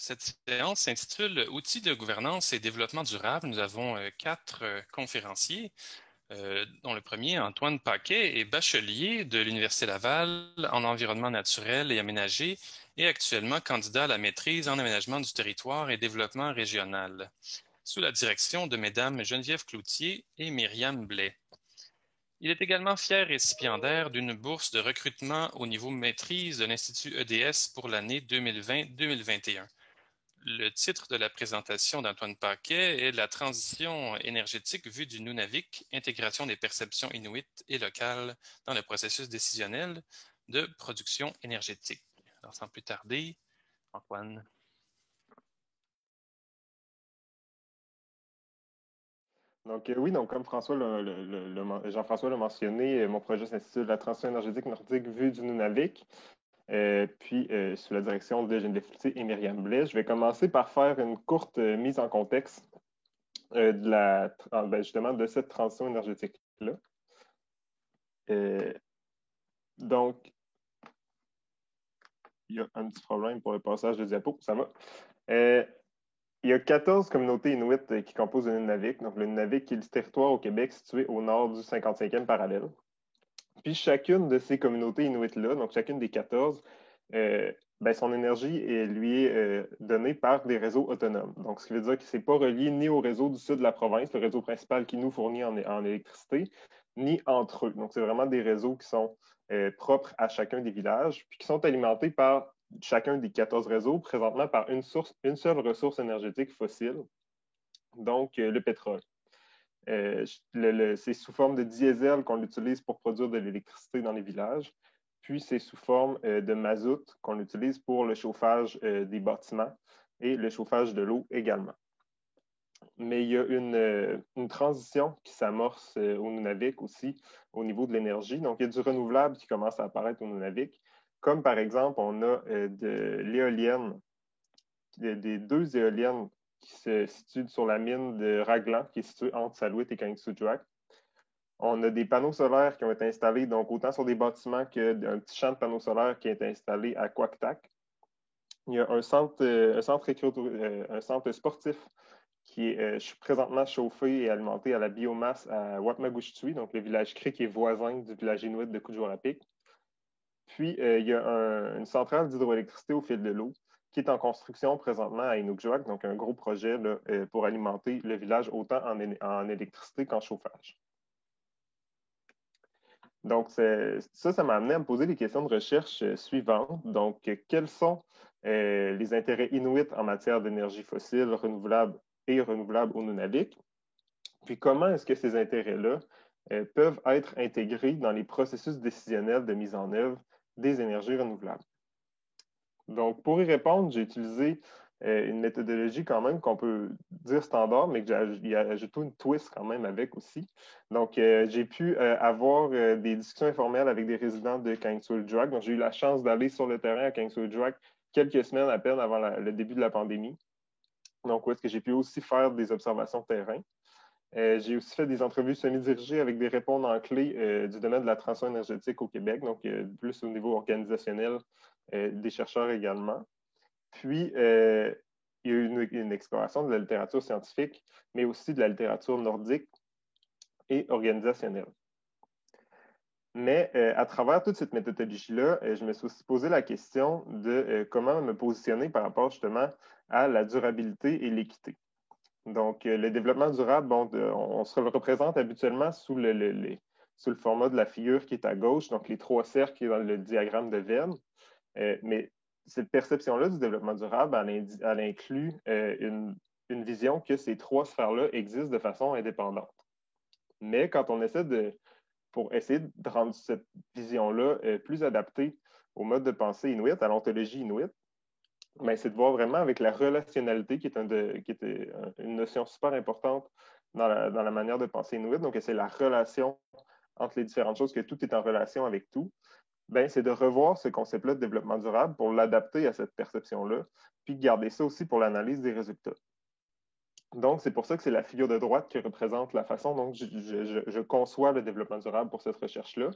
Cette séance s'intitule Outils de gouvernance et développement durable. Nous avons quatre conférenciers, dont le premier, Antoine Paquet, est bachelier de l'Université Laval en environnement naturel et aménagé et actuellement candidat à la maîtrise en aménagement du territoire et développement régional, sous la direction de Mesdames Geneviève Cloutier et Myriam Blais. Il est également fier récipiendaire d'une bourse de recrutement au niveau maîtrise de l'Institut EDS pour l'année 2020-2021. Le titre de la présentation d'Antoine Paquet est La transition énergétique vue du Nunavik, intégration des perceptions inuites et locales dans le processus décisionnel de production énergétique. Alors, sans plus tarder, Antoine. Donc, oui, donc comme Jean-François l'a mentionné, mon projet s'intitule La transition énergétique nordique vue du Nunavik, sous la direction de Geneviève Cloutier et Myriam Blais. Je vais commencer par faire une courte mise en contexte justement de cette transition énergétique-là. Donc, il y a un petit problème pour le passage de diapo, ça va. Il y a 14 communautés inuites qui composent le Nunavik. Donc, le Nunavik qui est le territoire au Québec situé au nord du 55e parallèle. Puis chacune de ces communautés inuites-là, donc chacune des 14, son énergie lui est donnée par des réseaux autonomes. Donc, ce qui veut dire que ce n'est pas relié ni au réseau du sud de la province, le réseau principal qui nous fournit en électricité, ni entre eux. Donc, c'est vraiment des réseaux qui sont propres à chacun des villages, puis qui sont alimentés par chacun des 14 réseaux, présentement par une seule ressource énergétique fossile, donc le pétrole. C'est sous forme de diesel qu'on utilise pour produire de l'électricité dans les villages. Puis, c'est sous forme de mazout qu'on utilise pour le chauffage des bâtiments et le chauffage de l'eau également. Mais il y a une transition qui s'amorce au Nunavik aussi au niveau de l'énergie. Donc, il y a du renouvelable qui commence à apparaître au Nunavik. Comme par exemple, on a de l'éolienne, des deux éoliennes qui se situe sur la mine de Raglan, qui est située entre Salouet et Kangissuaq. On a des panneaux solaires qui ont été installés, donc autant sur des bâtiments qu'un petit champ de panneaux solaires qui est installé à Quaktak. Il y a un centre sportif qui est présentement chauffé et alimenté à la biomasse à Wapmagoushtui, donc le village cri qui est voisin du village inuit de Kuujjuarapik. Puis, il y a une centrale d'hydroélectricité au fil de l'eau qui est en construction présentement à Inukjuak, donc un gros projet là, pour alimenter le village autant en électricité qu'en chauffage. Donc, ça m'a amené à me poser les questions de recherche suivantes. Donc, quels sont les intérêts inuits en matière d'énergie fossile, renouvelable et renouvelable au Nunavik? Puis, comment est-ce que ces intérêts-là peuvent être intégrés dans les processus décisionnels de mise en œuvre des énergies renouvelables? Donc, pour y répondre, j'ai utilisé une méthodologie quand même qu'on peut dire standard, mais que j'ai ajouté une twist quand même avec aussi. Donc, j'ai pu avoir des discussions informelles avec des résidents de Kangissuaq. Donc, j'ai eu la chance d'aller sur le terrain à Kangissuaq quelques semaines à peine avant le début de la pandémie. Donc, où est-ce que j'ai pu aussi faire des observations de terrain. J'ai aussi fait des entrevues semi-dirigées avec des répondants clés du domaine de la transition énergétique au Québec, donc plus au niveau organisationnel, des chercheurs également. Puis, il y a eu une exploration de la littérature scientifique, mais aussi de la littérature nordique et organisationnelle. Mais à travers toute cette méthodologie-là, je me suis aussi posé la question de comment me positionner par rapport justement à la durabilité et l'équité. Donc, le développement durable, on se le représente habituellement sous le format de la figure qui est à gauche, donc les trois cercles qui est dans le diagramme de Venn. Mais cette perception-là du développement durable, elle inclut une vision que ces trois sphères-là existent de façon indépendante. Mais quand on essaie pour essayer de rendre cette vision-là plus adaptée au mode de pensée inuit, à l'ontologie inuit, c'est de voir vraiment avec la relationnalité qui est une notion super importante dans la manière de penser inuit. Donc, c'est la relation entre les différentes choses, que tout est en relation avec tout. C'est de revoir ce concept-là de développement durable pour l'adapter à cette perception-là, puis de garder ça aussi pour l'analyse des résultats. Donc, c'est pour ça que c'est la figure de droite qui représente la façon dont je conçois le développement durable pour cette recherche-là.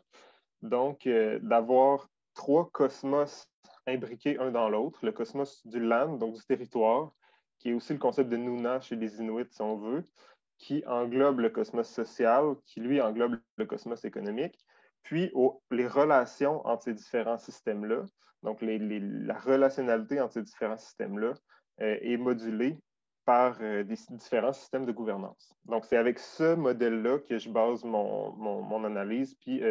Donc, d'avoir trois cosmos imbriqués un dans l'autre, le cosmos du land, donc du territoire, qui est aussi le concept de Nuna chez les Inuits, si on veut, qui englobe le cosmos social, qui lui englobe le cosmos économique, puis les relations entre ces différents systèmes-là, donc la relationnalité entre ces différents systèmes-là est modulée par des différents systèmes de gouvernance. Donc, c'est avec ce modèle-là que je base mon analyse puis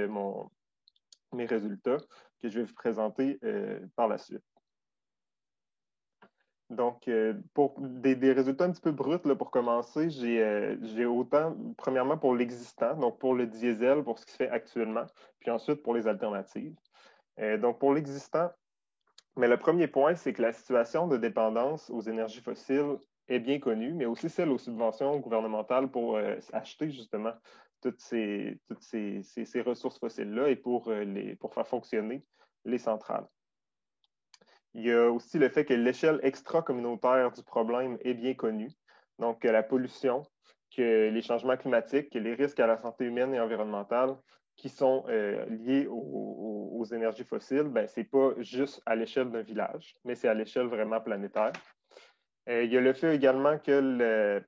mes résultats que je vais vous présenter par la suite. Donc, pour des résultats un petit peu bruts, là, pour commencer, j'ai autant, premièrement, pour l'existant, donc pour le diesel, pour ce qui se fait actuellement, puis ensuite pour les alternatives. Donc, pour l'existant, mais le premier point, c'est que la situation de dépendance aux énergies fossiles est bien connue, mais aussi celle aux subventions gouvernementales pour acheter justement toutes ces ressources fossiles-là et pour faire fonctionner les centrales. Il y a aussi le fait que l'échelle extra-communautaire du problème est bien connue. Donc, que la pollution, que les changements climatiques, que les risques à la santé humaine et environnementale qui sont liés aux énergies fossiles, ben, ce n'est pas juste à l'échelle d'un village, mais c'est à l'échelle vraiment planétaire. Il y a le fait également que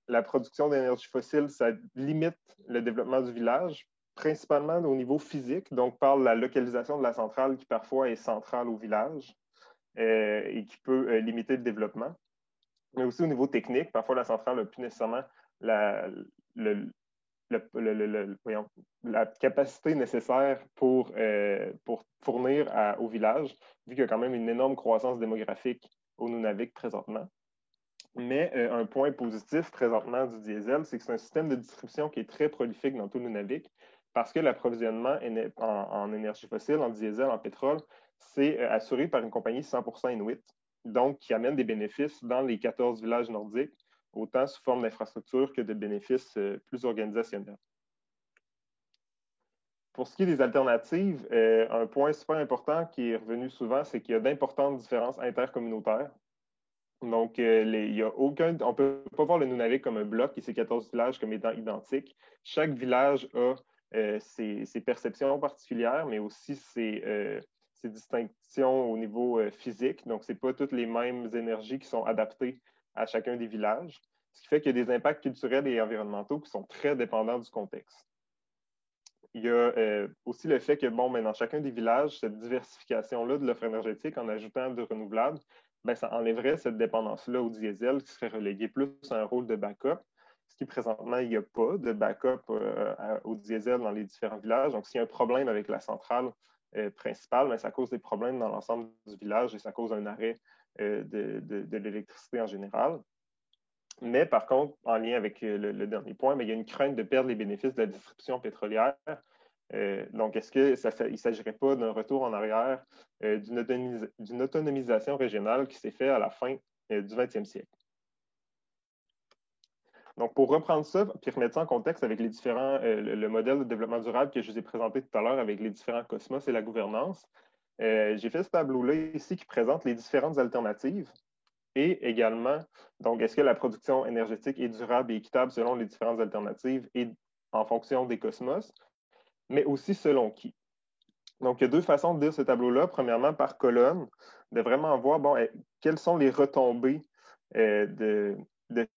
la production d'énergie fossile, ça limite le développement du village, principalement au niveau physique, donc par la localisation de la centrale qui parfois est centrale au village et qui peut limiter le développement. Mais aussi au niveau technique, parfois la centrale n'a plus nécessairement la capacité nécessaire pour fournir au village, vu qu'il y a quand même une énorme croissance démographique au Nunavik présentement. Mais un point positif présentement du diesel, c'est que c'est un système de distribution qui est très prolifique dans tout le Nunavik parce que l'approvisionnement en énergie fossile, en diesel, en pétrole, c'est assuré par une compagnie 100% Inuit, donc qui amène des bénéfices dans les 14 villages nordiques, autant sous forme d'infrastructure que de bénéfices plus organisationnels. Pour ce qui est des alternatives, un point super important qui est revenu souvent, c'est qu'il y a d'importantes différences intercommunautaires. Donc, on ne peut pas voir le Nunavik comme un bloc et ses 14 villages comme étant identiques. Chaque village a ses perceptions particulières, mais aussi ses distinctions au niveau physique. Donc, ce n'est pas toutes les mêmes énergies qui sont adaptées à chacun des villages, ce qui fait qu'il y a des impacts culturels et environnementaux qui sont très dépendants du contexte. Il y a aussi le fait que, dans chacun des villages, cette diversification-là de l'offre énergétique en ajoutant de renouvelables, ça enlèverait cette dépendance-là au diesel qui serait relégué plus à un rôle de backup, ce qui présentement, il n'y a pas de backup au diesel dans les différents villages. Donc, s'il y a un problème avec la centrale principale, ça cause des problèmes dans l'ensemble du village et ça cause un arrêt de l'électricité en général. Mais par contre, en lien avec le dernier point, il y a une crainte de perdre les bénéfices de la distribution pétrolière. Donc, est-ce qu'il ne s'agirait pas d'un retour en arrière d'une autonomisation régionale qui s'est faite à la fin du 20e siècle? Donc, pour reprendre ça, puis remettre ça en contexte avec les différents, le modèle de développement durable que je vous ai présenté tout à l'heure avec les différents cosmos et la gouvernance, j'ai fait ce tableau-là ici qui présente les différentes alternatives. Et également, donc, est-ce que la production énergétique est durable et équitable selon les différentes alternatives et en fonction des cosmos, mais aussi selon qui? Donc, il y a deux façons de dire ce tableau-là. Premièrement, par colonne, de vraiment voir quelles sont les retombées de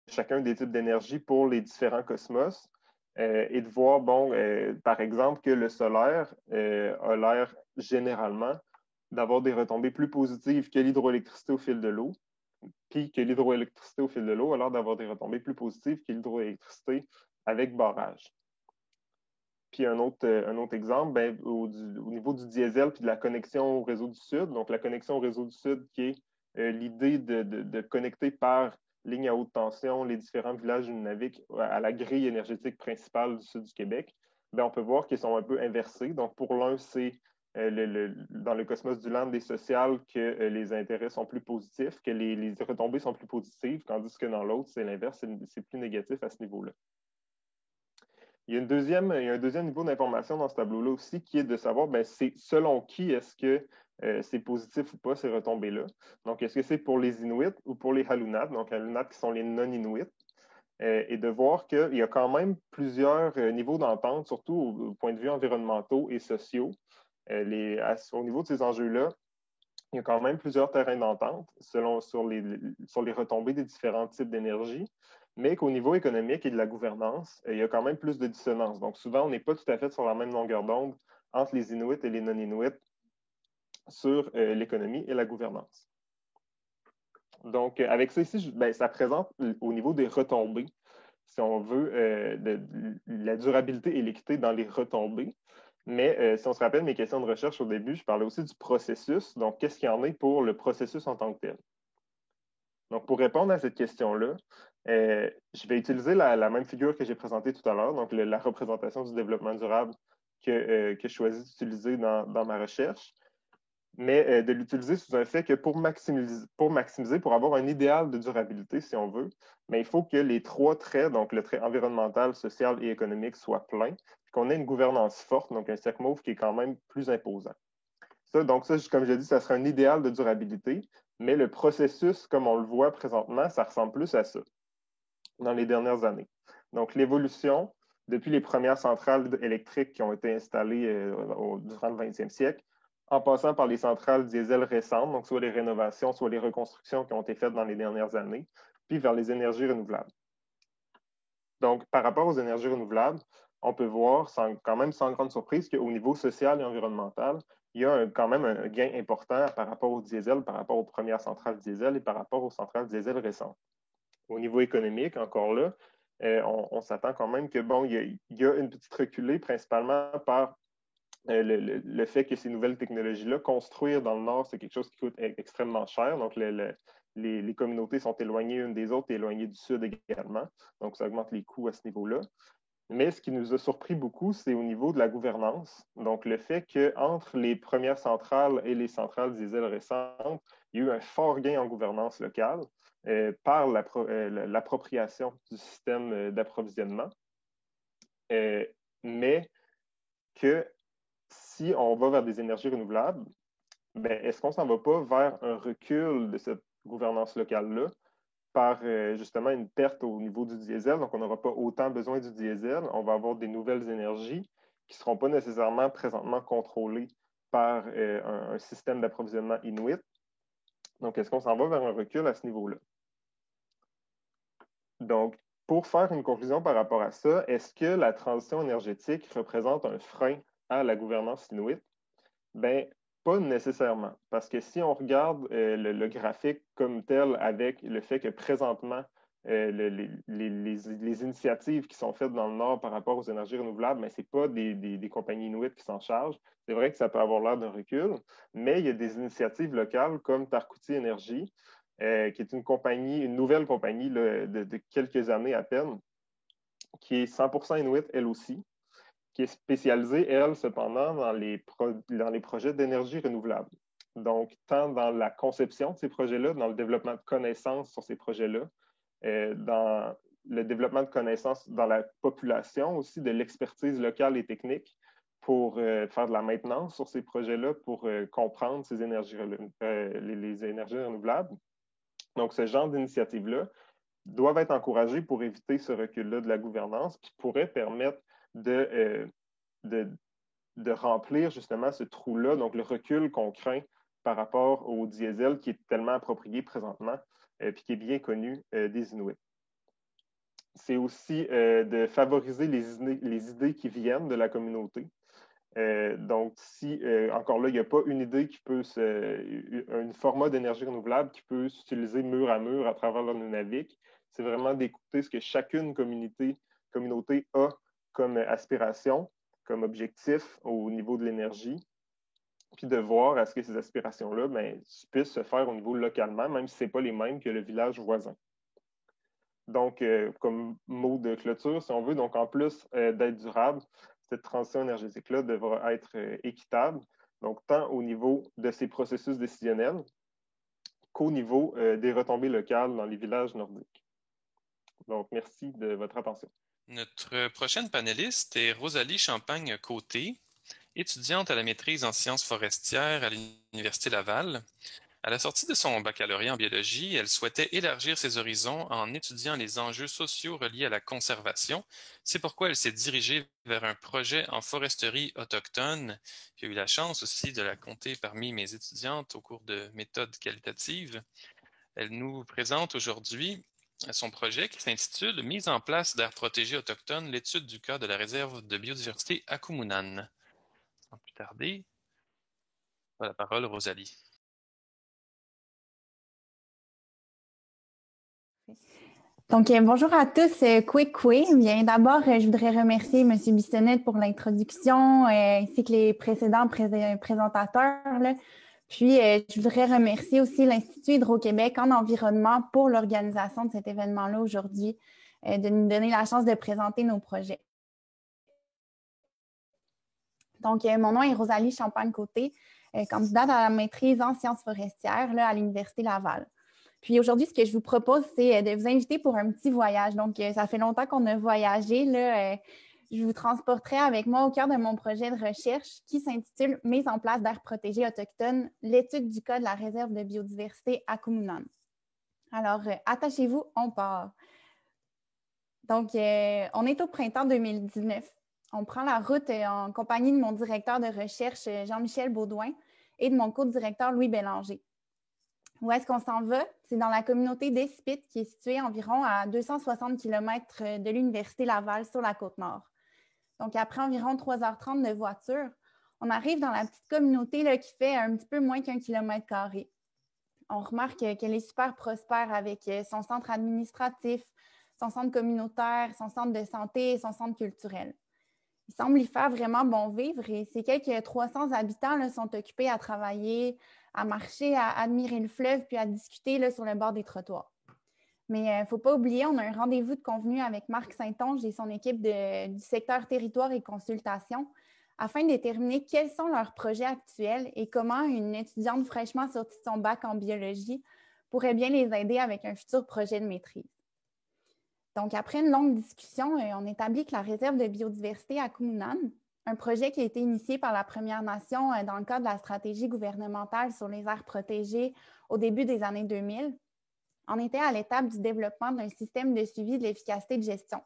chacun des types d'énergie pour les différents cosmos et de voir, par exemple, que le solaire a l'air généralement d'avoir des retombées plus positives que l'hydroélectricité au fil de l'eau, puis que l'hydroélectricité au fil de l'eau a l'air d'avoir des retombées plus positives que l'hydroélectricité avec barrage. Puis un autre exemple, au niveau du diesel puis de la connexion au réseau du Sud, donc la connexion au réseau du Sud qui est l'idée de connecter par ligne à haute tension les différents villages du Nunavik à la grille énergétique principale du Sud du Québec, on peut voir qu'ils sont un peu inversés. Donc pour l'un, c'est dans le cosmos du land et social que les intérêts sont plus positifs, que les retombées sont plus positives, tandis que dans l'autre, c'est l'inverse, c'est plus négatif à ce niveau-là. Il y a un deuxième niveau d'information dans ce tableau-là aussi qui est de savoir c'est selon qui est-ce que c'est positif ou pas ces retombées-là. Donc, est-ce que c'est pour les Inuits ou pour les Halunat, donc Halunat qui sont les non-Inuits, et de voir qu'il y a quand même plusieurs niveaux d'entente, surtout au point de vue environnementaux et sociaux. Au niveau de ces enjeux-là, il y a quand même plusieurs terrains d'entente sur les retombées des différents types d'énergie, mais qu'au niveau économique et de la gouvernance, il y a quand même plus de dissonance. Donc, souvent, on n'est pas tout à fait sur la même longueur d'onde entre les Inuits et les non-Inuits sur l'économie et la gouvernance. Donc, avec ça ici, ça présente au niveau des retombées, si on veut, la durabilité et l'équité dans les retombées. Mais si on se rappelle mes questions de recherche au début, je parlais aussi du processus. Donc, qu'est-ce qu'il y en est pour le processus en tant que tel? Donc, pour répondre à cette question-là, je vais utiliser la même figure que j'ai présentée tout à l'heure, donc la représentation du développement durable que je choisis d'utiliser dans ma recherche, mais de l'utiliser sous un fait que pour avoir un idéal de durabilité, si on veut, mais il faut que les trois traits, donc le trait environnemental, social et économique, soient pleins, puis qu'on ait une gouvernance forte, donc un SECMOV qui est quand même plus imposant. Donc ça, comme je l'ai dit, ça serait un idéal de durabilité, mais le processus, comme on le voit présentement, ça ressemble plus à ça dans les dernières années. Donc l'évolution, depuis les premières centrales électriques qui ont été installées durant le 20e siècle, en passant par les centrales diesel récentes, donc soit les rénovations, soit les reconstructions qui ont été faites dans les dernières années, puis vers les énergies renouvelables. Donc, par rapport aux énergies renouvelables, on peut voir quand même sans grande surprise qu'au niveau social et environnemental, il y a quand même un gain important par rapport au diesel, par rapport aux premières centrales diesel et par rapport aux centrales diesel récentes. Au niveau économique, encore là, on s'attend quand même que, bon, il y a une petite reculée principalement par le fait que ces nouvelles technologies-là, construire dans le Nord, c'est quelque chose qui coûte extrêmement cher. Donc, les communautés sont éloignées une des autres et éloignées du Sud également. Donc, ça augmente les coûts à ce niveau-là. Mais ce qui nous a surpris beaucoup, c'est au niveau de la gouvernance. Donc, le fait qu'entre les premières centrales et les centrales diesel récentes, il y a eu un fort gain en gouvernance locale par l'appropriation du système d'approvisionnement. Mais que si on va vers des énergies renouvelables, est-ce qu'on ne s'en va pas vers un recul de cette gouvernance locale-là par justement une perte au niveau du diesel? Donc, on n'aura pas autant besoin du diesel. On va avoir des nouvelles énergies qui ne seront pas nécessairement présentement contrôlées par un système d'approvisionnement inuit. Donc, est-ce qu'on s'en va vers un recul à ce niveau-là? Donc, pour faire une conclusion par rapport à ça, est-ce que la transition énergétique représente un frein à la gouvernance inuit? Bien, pas nécessairement, parce que si on regarde le graphique comme tel avec le fait que présentement, les initiatives qui sont faites dans le Nord par rapport aux énergies renouvelables, mais ce n'est pas des compagnies inuites qui s'en chargent. C'est vrai que ça peut avoir l'air d'un recul, mais il y a des initiatives locales comme Tarkuti Énergie, qui est une nouvelle compagnie là, de quelques années à peine, qui est 100% inuit elle aussi, qui est spécialisée, elle, cependant, dans les projets d'énergie renouvelable. Donc, tant dans la conception de ces projets-là, dans le développement de connaissances sur ces projets-là, dans le développement de connaissances dans la population, aussi de l'expertise locale et technique pour faire de la maintenance sur ces projets-là, pour comprendre ces énergies, les énergies renouvelables. Donc, ce genre d'initiatives-là doivent être encouragées pour éviter ce recul-là de la gouvernance qui pourrait permettre de, de remplir justement ce trou-là, donc le recul qu'on craint par rapport au diesel qui est tellement approprié présentement et qui est bien connu des Inuits. C'est aussi de favoriser les idées qui viennent de la communauté. Donc, si encore là, il n'y a pas une idée qui peut un format d'énergie renouvelable qui peut s'utiliser mur à mur à travers le Nunavik, c'est vraiment d'écouter ce que chacune communauté a comme aspiration, comme objectif au niveau de l'énergie, puis de voir à ce que ces aspirations-là puissent se faire au niveau localement, même si ce n'est pas les mêmes que le village voisin. Donc, comme mot de clôture, si on veut, donc en plus d'être durable, cette transition énergétique-là devra être équitable, donc tant au niveau de ces processus décisionnels qu'au niveau des retombées locales dans les villages nordiques. Donc, merci de votre attention. Notre prochaine panéliste est Rosalie Champagne-Côté, étudiante à la maîtrise en sciences forestières à l'Université Laval. À la sortie de son baccalauréat en biologie, elle souhaitait élargir ses horizons en étudiant les enjeux sociaux reliés à la conservation. C'est pourquoi elle s'est dirigée vers un projet en foresterie autochtone. J'ai eu la chance aussi de la compter parmi mes étudiantes au cours de méthodes qualitatives. Elle nous présente aujourd'hui son projet qui s'intitule Mise en place d'aires protégées autochtones, l'étude du cas de la réserve de biodiversité Akumunan. Sans plus tarder, la parole, Rosalie. Donc, bonjour à tous. Kwe. Bien, d'abord, je voudrais remercier M. Bissonnette pour l'introduction ainsi que les précédents présentateurs, là. Puis, je voudrais remercier aussi l'Institut Hydro-Québec en environnement pour l'organisation de cet événement-là aujourd'hui, de nous donner la chance de présenter nos projets. Donc, mon nom est Rosalie Champagne-Côté, candidate à la maîtrise en sciences forestières là, à l'Université Laval. Puis aujourd'hui, ce que je vous propose, c'est de vous inviter pour un petit voyage. Donc, ça fait longtemps qu'on a voyagé. Là, je vous transporterai avec moi au cœur de mon projet de recherche qui s'intitule « Mise en place d'aires protégées autochtones, l'étude du cas de la réserve de biodiversité Akumunan ». Alors, attachez-vous, on part. Donc, on est au printemps 2019. On prend la route en compagnie de mon directeur de recherche, Jean-Michel Baudouin, et de mon co-directeur, Louis Bélanger. Où est-ce qu'on s'en va? C'est dans la communauté d'Espit, qui est située environ à 260 km de l'Université Laval sur la Côte-Nord. Donc, après environ 3h30 de voiture, on arrive dans la petite communauté là, qui fait un petit peu moins qu'1 km². On remarque qu'elle est super prospère avec son centre administratif, son centre communautaire, son centre de santé et son centre culturel. Il semble y faire vraiment bon vivre et ces quelques 300 habitants là, sont occupés à travailler, à marcher, à admirer le fleuve puis à discuter là, sur le bord des trottoirs. Mais il ne faut pas oublier, on a un rendez-vous de convenu avec Marc Saint-Onge et son équipe du secteur territoire et consultation afin de déterminer quels sont leurs projets actuels et comment une étudiante fraîchement sortie de son bac en biologie pourrait bien les aider avec un futur projet de maîtrise. Donc, après une longue discussion, on établit que la réserve de biodiversité Akumunan, un projet qui a été initié par la Première Nation dans le cadre de la stratégie gouvernementale sur les aires protégées au début des années 2000, en était à l'étape du développement d'un système de suivi de l'efficacité de gestion.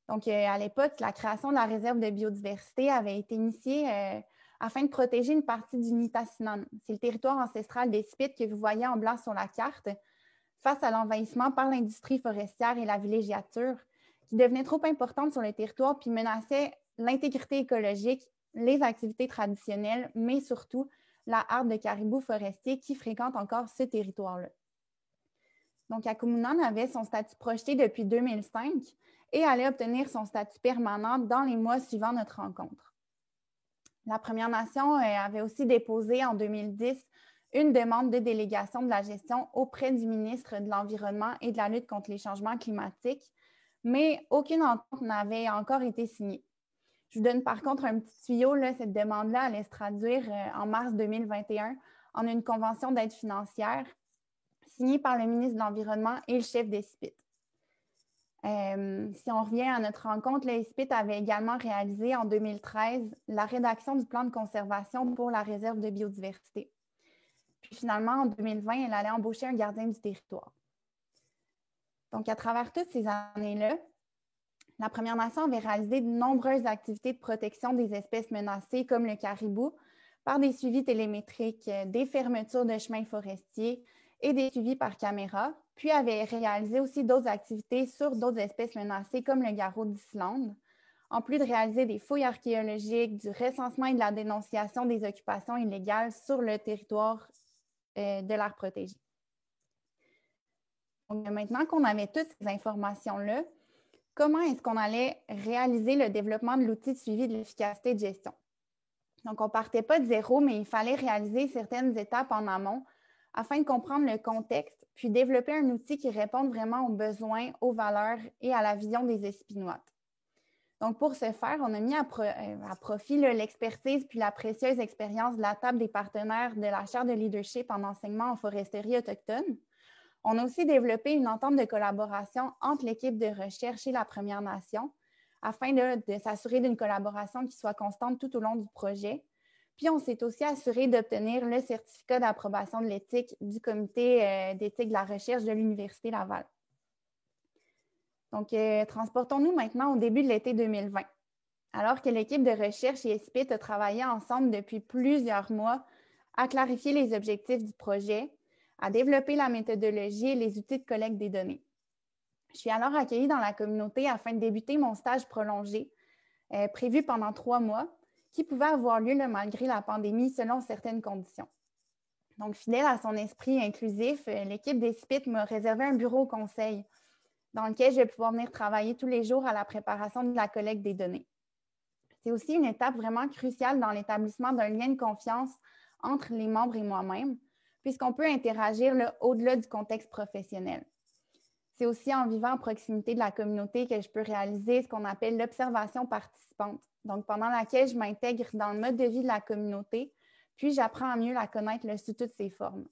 Donc, à l'époque, la création de la réserve de biodiversité avait été initiée afin de protéger une partie du Nitassinan. C'est le territoire ancestral des Spits que vous voyez en blanc sur la carte, face à l'envahissement par l'industrie forestière et la villégiature, qui devenait trop importante sur le territoire puis menaçait l'intégrité écologique, les activités traditionnelles, mais surtout la harde de caribous forestiers qui fréquentent encore ce territoire-là. Donc, Akumunan avait son statut projeté depuis 2005 et allait obtenir son statut permanent dans les mois suivant notre rencontre. La Première Nation avait aussi déposé en 2010 une demande de délégation de la gestion auprès du ministre de l'Environnement et de la lutte contre les changements climatiques, mais aucune entente n'avait encore été signée. Je vous donne par contre un petit tuyau, là, cette demande-là allait se traduire en mars 2021 en une convention d'aide financière signée par le ministre de l'Environnement et le chef d'Espit. Si on revient à notre rencontre, l'Espit avait également réalisé en 2013 la rédaction du plan de conservation pour la réserve de biodiversité. Puis finalement, en 2020, elle allait embaucher un gardien du territoire. Donc, à travers toutes ces années-là, la Première Nation avait réalisé de nombreuses activités de protection des espèces menacées, comme le caribou, par des suivis télémétriques, des fermetures de chemins forestiers et des suivis par caméra, puis avait réalisé aussi d'autres activités sur d'autres espèces menacées, comme le garrot d'Islande, en plus de réaliser des fouilles archéologiques, du recensement et de la dénonciation des occupations illégales sur le territoire de l'aire protégée. Donc, maintenant qu'on avait toutes ces informations-là, comment est-ce qu'on allait réaliser le développement de l'outil de suivi de l'efficacité de gestion? Donc, on ne partait pas de zéro, mais il fallait réaliser certaines étapes en amont afin de comprendre le contexte, puis développer un outil qui réponde vraiment aux besoins, aux valeurs et à la vision des Espinoites. Donc, pour ce faire, on a mis à profit l'expertise puis la précieuse expérience de la table des partenaires de la chaire de leadership en enseignement en foresterie autochtone. On a aussi développé une entente de collaboration entre l'équipe de recherche et la Première Nation afin de s'assurer d'une collaboration qui soit constante tout au long du projet. Puis, on s'est aussi assuré d'obtenir le certificat d'approbation de l'éthique du comité d'éthique de la recherche de l'Université Laval. Donc, transportons-nous maintenant au début de l'été 2020. Alors que l'équipe de recherche et ESPIT a travaillé ensemble depuis plusieurs mois à clarifier les objectifs du projet, à développer la méthodologie et les outils de collecte des données. Je suis alors accueillie dans la communauté afin de débuter mon stage prolongé, prévu pendant 3 mois, qui pouvait avoir lieu malgré la pandémie selon certaines conditions. Donc, fidèle à son esprit inclusif, l'équipe d'ESPIT m'a réservé un bureau au conseil dans lequel je vais pouvoir venir travailler tous les jours à la préparation de la collecte des données. C'est aussi une étape vraiment cruciale dans l'établissement d'un lien de confiance entre les membres et moi-même, puisqu'on peut interagir au-delà du contexte professionnel. C'est aussi en vivant en proximité de la communauté que je peux réaliser ce qu'on appelle l'observation participante, donc pendant laquelle je m'intègre dans le mode de vie de la communauté, puis j'apprends à mieux la connaître sous toutes ses formes.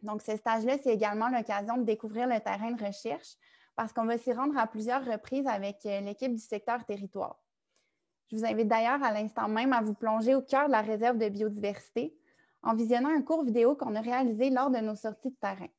Donc, ce stage-là, c'est également l'occasion de découvrir le terrain de recherche parce qu'on va s'y rendre à plusieurs reprises avec l'équipe du secteur territoire. Je vous invite d'ailleurs à l'instant même à vous plonger au cœur de la réserve de biodiversité en visionnant un court vidéo qu'on a réalisé lors de nos sorties de terrain.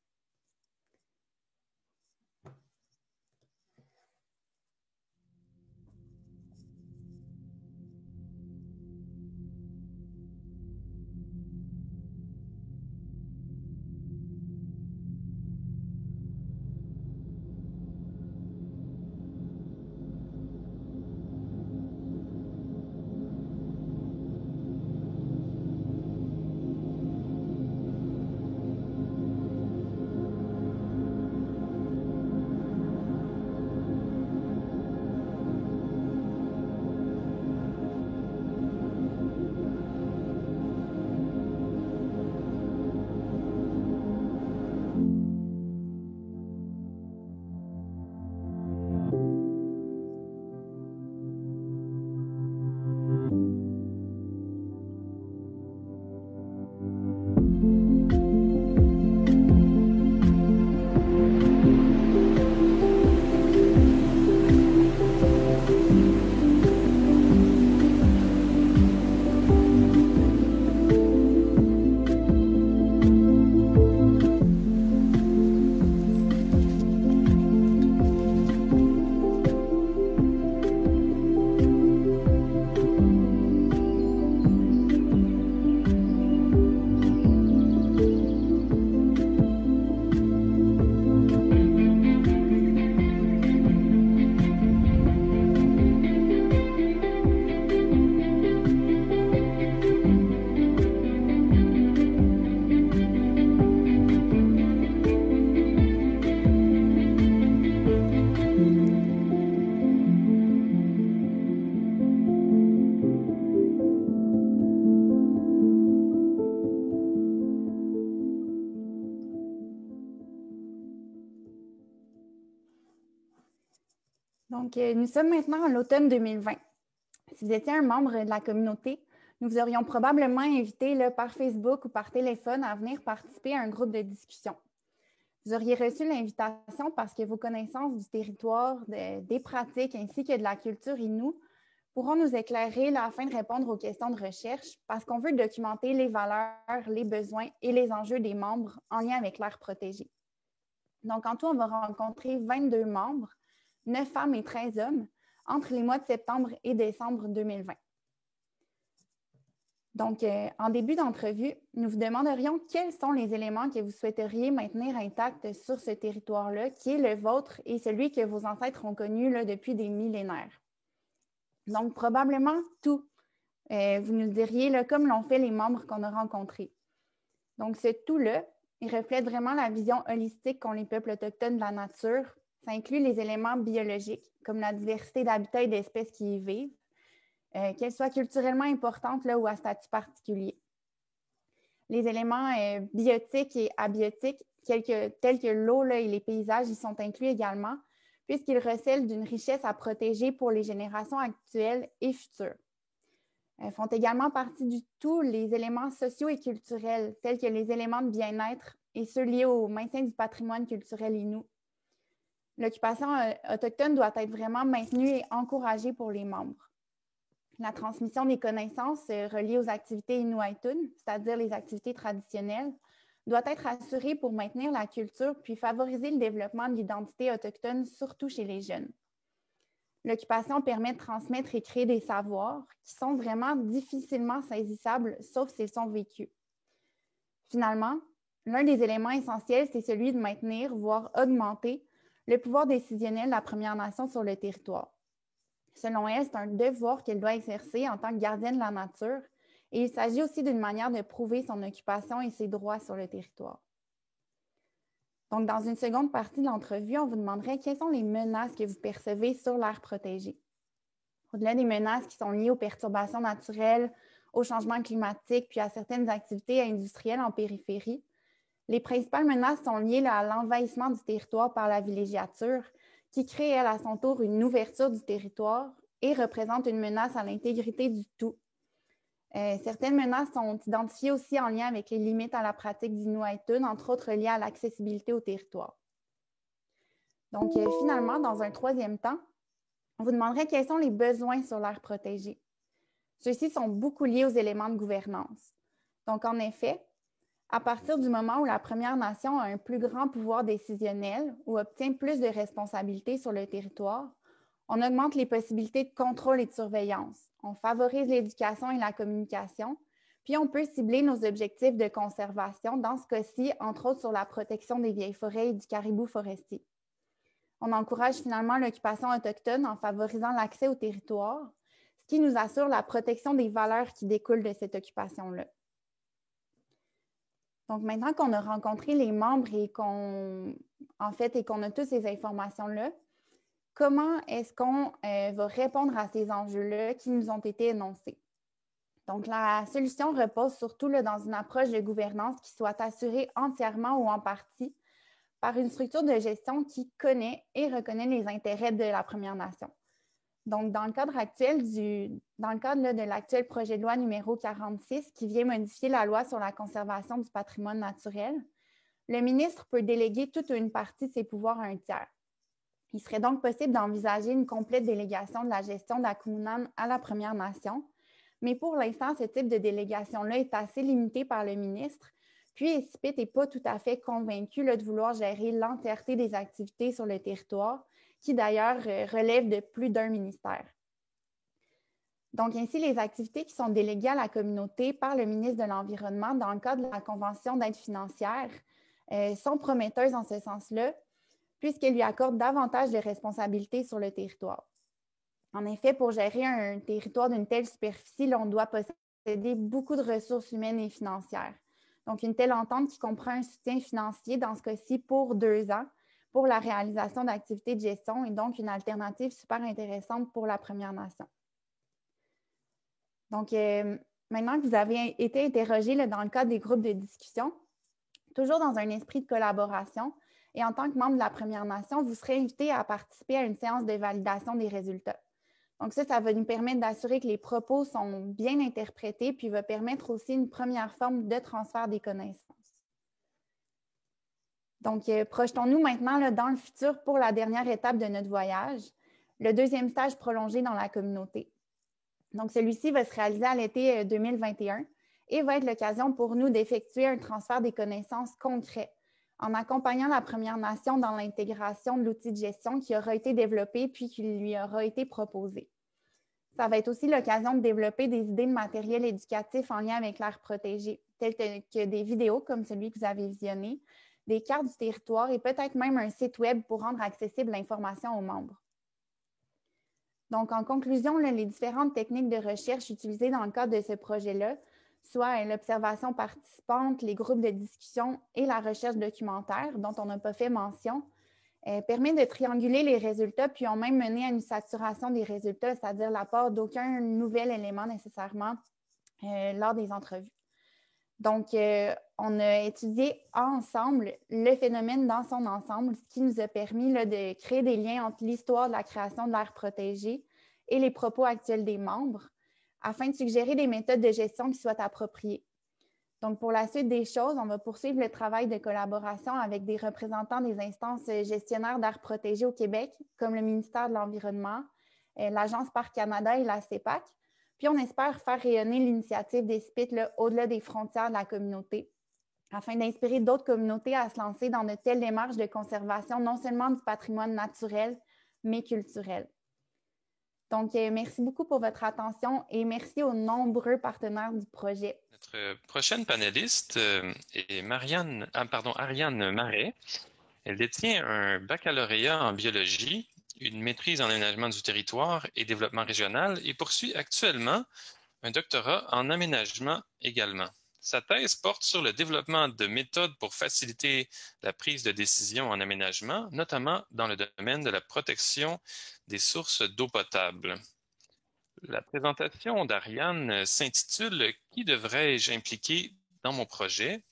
Donc, nous sommes maintenant en l'automne 2020. Si vous étiez un membre de la communauté, nous vous aurions probablement invité par Facebook ou par téléphone à venir participer à un groupe de discussion. Vous auriez reçu l'invitation parce que vos connaissances du territoire, des pratiques ainsi que de la culture Innu pourront nous éclairer afin de répondre aux questions de recherche parce qu'on veut documenter les valeurs, les besoins et les enjeux des membres en lien avec l'aire protégée. Donc, en tout, on va rencontrer 22 membres, 9 femmes et 13 hommes, entre les mois de septembre et décembre 2020. Donc, en début d'entrevue, nous vous demanderions quels sont les éléments que vous souhaiteriez maintenir intacts sur ce territoire-là, qui est le vôtre et celui que vos ancêtres ont connu depuis des millénaires. Donc, probablement tout. Vous nous diriez comme l'ont fait les membres qu'on a rencontrés. Donc, ce tout-là, il reflète vraiment la vision holistique qu'ont les peuples autochtones de la nature. Ça inclut les éléments biologiques, comme la diversité d'habitats et d'espèces qui y vivent, qu'elles soient culturellement importantes ou à statut particulier. Les éléments biotiques et abiotiques, tels que l'eau et les paysages, y sont inclus également, puisqu'ils recèlent d'une richesse à protéger pour les générations actuelles et futures. Font également partie du tout les éléments sociaux et culturels, tels que les éléments de bien-être et ceux liés au maintien du patrimoine culturel Innu. L'occupation autochtone doit être vraiment maintenue et encouragée pour les membres. La transmission des connaissances reliées aux activités Inuitun, c'est-à-dire les activités traditionnelles, doit être assurée pour maintenir la culture puis favoriser le développement de l'identité autochtone, surtout chez les jeunes. L'occupation permet de transmettre et créer des savoirs qui sont vraiment difficilement saisissables, sauf s'ils sont vécus. Finalement, l'un des éléments essentiels, c'est celui de maintenir, voire augmenter, le pouvoir décisionnel de la Première Nation sur le territoire. Selon elle, c'est un devoir qu'elle doit exercer en tant que gardienne de la nature et il s'agit aussi d'une manière de prouver son occupation et ses droits sur le territoire. Donc, dans une seconde partie de l'entrevue, on vous demanderait quelles sont les menaces que vous percevez sur l'aire protégée. Au-delà des menaces qui sont liées aux perturbations naturelles, au changement climatique, puis à certaines activités industrielles en périphérie, les principales menaces sont liées à l'envahissement du territoire par la villégiature, qui crée, elle, à son tour, une ouverture du territoire et représente une menace à l'intégrité du tout. Certaines menaces sont identifiées aussi en lien avec les limites à la pratique d'Inuitun, entre autres liées à l'accessibilité au territoire. Donc, finalement, dans un troisième temps, on vous demanderait quels sont les besoins sur l'aire protégée. Ceux-ci sont beaucoup liés aux éléments de gouvernance. Donc, en effet, à partir du moment où la Première Nation a un plus grand pouvoir décisionnel ou obtient plus de responsabilités sur le territoire, on augmente les possibilités de contrôle et de surveillance. On favorise l'éducation et la communication, puis on peut cibler nos objectifs de conservation, dans ce cas-ci, entre autres sur la protection des vieilles forêts et du caribou forestier. On encourage finalement l'occupation autochtone en favorisant l'accès au territoire, ce qui nous assure la protection des valeurs qui découlent de cette occupation-là. Donc, maintenant qu'on a rencontré les membres et qu'on a toutes ces informations-là, comment est-ce qu'on va répondre à ces enjeux-là qui nous ont été énoncés? Donc, la solution repose surtout dans une approche de gouvernance qui soit assurée entièrement ou en partie par une structure de gestion qui connaît et reconnaît les intérêts de la Première Nation. Donc, dans le cadre de l'actuel projet de loi numéro 46 qui vient modifier la loi sur la conservation du patrimoine naturel, le ministre peut déléguer toute ou une partie de ses pouvoirs à un tiers. Il serait donc possible d'envisager une complète délégation de la gestion de la Kumunan à la Première Nation, mais pour l'instant, ce type de délégation-là est assez limité par le ministre, puis ECIPIT n'est pas tout à fait convaincu de vouloir gérer l'entièreté des activités sur le territoire, qui d'ailleurs relève de plus d'un ministère. Donc, ainsi, les activités qui sont déléguées à la communauté par le ministre de l'Environnement dans le cadre de la Convention d'aide financière sont prometteuses en ce sens-là, puisqu'elles lui accordent davantage de responsabilités sur le territoire. En effet, pour gérer un territoire d'une telle superficie, on doit posséder beaucoup de ressources humaines et financières. Donc, une telle entente qui comprend un soutien financier, dans ce cas-ci, pour 2 ans, pour la réalisation d'activités de gestion et donc une alternative super intéressante pour la Première Nation. Donc, maintenant que vous avez été interrogé dans le cadre des groupes de discussion, toujours dans un esprit de collaboration et en tant que membre de la Première Nation, vous serez invité à participer à une séance de validation des résultats. Donc, ça va nous permettre d'assurer que les propos sont bien interprétés puis va permettre aussi une première forme de transfert des connaissances. Donc, projetons-nous maintenant dans le futur pour la dernière étape de notre voyage, le deuxième stage prolongé dans la communauté. Donc, celui-ci va se réaliser à l'été 2021 et va être l'occasion pour nous d'effectuer un transfert des connaissances concret en accompagnant la Première Nation dans l'intégration de l'outil de gestion qui aura été développé puis qui lui aura été proposé. Ça va être aussi l'occasion de développer des idées de matériel éducatif en lien avec l'aire protégée, telles que des vidéos comme celui que vous avez visionné, des cartes du territoire et peut-être même un site web pour rendre accessible l'information aux membres. Donc, en conclusion, les différentes techniques de recherche utilisées dans le cadre de ce projet-là, soit l'observation participante, les groupes de discussion et la recherche documentaire, dont on n'a pas fait mention, permet de trianguler les résultats, puis ont même mené à une saturation des résultats, c'est-à-dire l'apport d'aucun nouvel élément nécessairement lors des entrevues. Donc, on a étudié ensemble le phénomène dans son ensemble, ce qui nous a permis de créer des liens entre l'histoire de la création de l'aire protégée et les propos actuels des membres, afin de suggérer des méthodes de gestion qui soient appropriées. Donc, pour la suite des choses, on va poursuivre le travail de collaboration avec des représentants des instances gestionnaires d'aires protégées au Québec, comme le ministère de l'Environnement, l'Agence Parcs Canada et la CEPAC. Puis, on espère faire rayonner l'initiative des SPIT au-delà des frontières de la communauté, afin d'inspirer d'autres communautés à se lancer dans de telles démarches de conservation, non seulement du patrimoine naturel, mais culturel. Donc, merci beaucoup pour votre attention et merci aux nombreux partenaires du projet. Notre prochaine panéliste est Ariane Marais. Elle détient un baccalauréat en biologie, une maîtrise en aménagement du territoire et développement régional et poursuit actuellement un doctorat en aménagement également. Sa thèse porte sur le développement de méthodes pour faciliter la prise de décision en aménagement, notamment dans le domaine de la protection des sources d'eau potable. La présentation d'Ariane s'intitule « Qui devrais-je impliquer dans mon projet?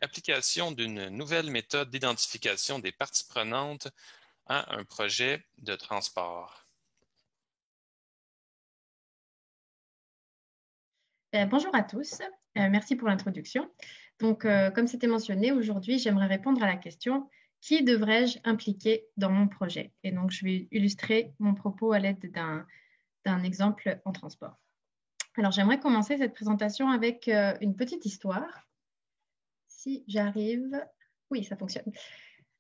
Application d'une nouvelle méthode d'identification des parties prenantes à un projet de transport. » Bonjour à tous, merci pour l'introduction. Donc, comme c'était mentionné, aujourd'hui, j'aimerais répondre à la question « Qui devrais-je impliquer dans mon projet ?» Et donc, je vais illustrer mon propos à l'aide d'un exemple en transport. Alors, j'aimerais commencer cette présentation avec une petite histoire. Si j'arrive... Oui, ça fonctionne.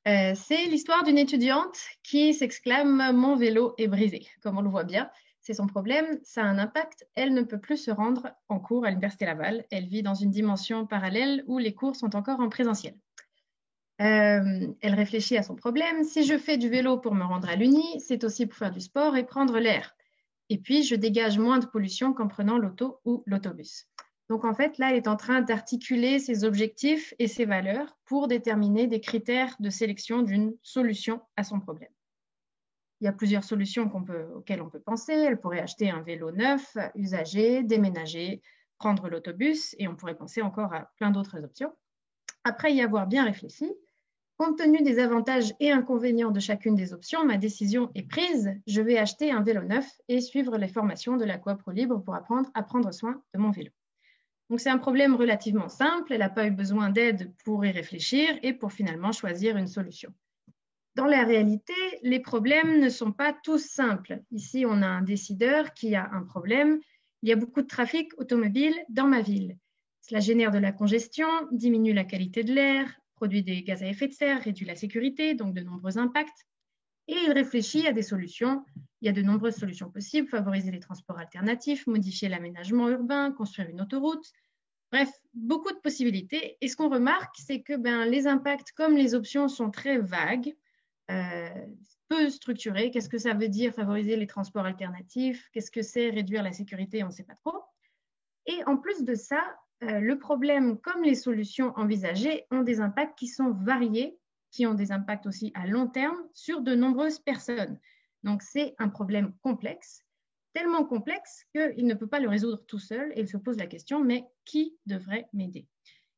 C'est l'histoire d'une étudiante qui s'exclame « Mon vélo est brisé ». Comme on le voit bien, c'est son problème, ça a un impact. Elle ne peut plus se rendre en cours à l'Université Laval. Elle vit dans une dimension parallèle où les cours sont encore en présentiel. Elle réfléchit à son problème. Si je fais du vélo pour me rendre à l'Uni, c'est aussi pour faire du sport et prendre l'air. Et puis, je dégage moins de pollution qu'en prenant l'auto ou l'autobus. Donc, en fait, là, elle est en train d'articuler ses objectifs et ses valeurs pour déterminer des critères de sélection d'une solution à son problème. Il y a plusieurs solutions auxquelles on peut penser. Elle pourrait acheter un vélo neuf, usagé, déménager, prendre l'autobus, et on pourrait penser encore à plein d'autres options. Après y avoir bien réfléchi, compte tenu des avantages et inconvénients de chacune des options, ma décision est prise. Je vais acheter un vélo neuf et suivre les formations de la Coop Libre pour apprendre à prendre soin de mon vélo. Donc, c'est un problème relativement simple. Elle n'a pas eu besoin d'aide pour y réfléchir et pour finalement choisir une solution. Dans la réalité, les problèmes ne sont pas tous simples. Ici, on a un décideur qui a un problème. Il y a beaucoup de trafic automobile dans ma ville. Cela génère de la congestion, diminue la qualité de l'air, produit des gaz à effet de serre, réduit la sécurité, donc de nombreux impacts. Et il réfléchit à des solutions. Il y a de nombreuses solutions possibles, favoriser les transports alternatifs, modifier l'aménagement urbain, construire une autoroute. Bref, beaucoup de possibilités. Et ce qu'on remarque, c'est que les impacts comme les options sont très vagues, peu structurés. Qu'est-ce que ça veut dire favoriser les transports alternatifs? Qu'est-ce que c'est réduire la sécurité? On ne sait pas trop. Et en plus de ça, le problème comme les solutions envisagées ont des impacts qui sont variés, qui ont des impacts aussi à long terme sur de nombreuses personnes. Donc, c'est un problème complexe, tellement complexe qu'il ne peut pas le résoudre tout seul et il se pose la question, mais qui devrait m'aider?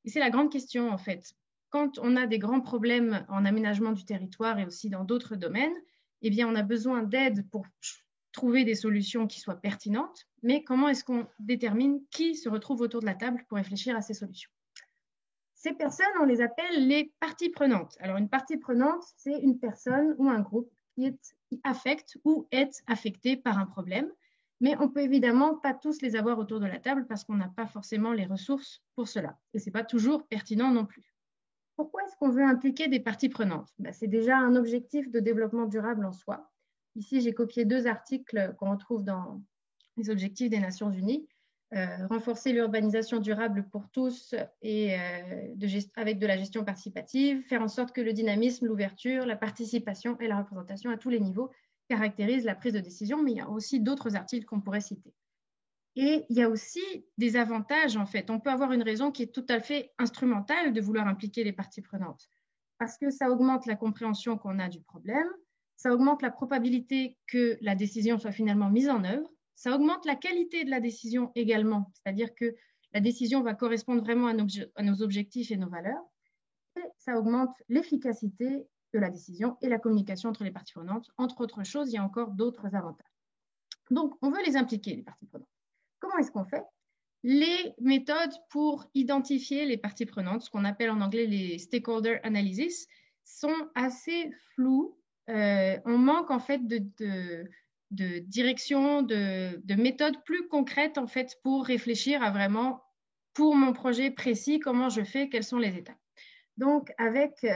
Et c'est la grande question, en fait. Quand on a des grands problèmes en aménagement du territoire et aussi dans d'autres domaines, eh bien, on a besoin d'aide pour trouver des solutions qui soient pertinentes, mais comment est-ce qu'on détermine qui se retrouve autour de la table pour réfléchir à ces solutions? Ces personnes, on les appelle les parties prenantes. Alors, une partie prenante, c'est une personne ou un groupe qui affecte ou est affecté par un problème, mais on ne peut évidemment pas tous les avoir autour de la table parce qu'on n'a pas forcément les ressources pour cela. Et ce n'est pas toujours pertinent non plus. Pourquoi est-ce qu'on veut impliquer des parties prenantes? C'est déjà un objectif de développement durable en soi. Ici, j'ai copié 2 articles qu'on retrouve dans les objectifs des Nations Unies. Renforcer l'urbanisation durable pour tous et avec de la gestion participative, faire en sorte que le dynamisme, l'ouverture, la participation et la représentation à tous les niveaux caractérisent la prise de décision, mais il y a aussi d'autres articles qu'on pourrait citer. Et il y a aussi des avantages, en fait. On peut avoir une raison qui est tout à fait instrumentale de vouloir impliquer les parties prenantes, parce que ça augmente la compréhension qu'on a du problème, ça augmente la probabilité que la décision soit finalement mise en œuvre, ça augmente la qualité de la décision également, c'est-à-dire que la décision va correspondre vraiment à nos objectifs et nos valeurs, et ça augmente l'efficacité de la décision et la communication entre les parties prenantes. Entre autres choses, il y a encore d'autres avantages. Donc, on veut les impliquer, les parties prenantes. Comment est-ce qu'on fait? Les méthodes pour identifier les parties prenantes, ce qu'on appelle en anglais les stakeholder analysis, sont assez floues. On manque en fait direction, de méthodes plus concrètes en fait pour réfléchir à vraiment, pour mon projet précis, comment je fais, quelles sont les étapes. Donc, avec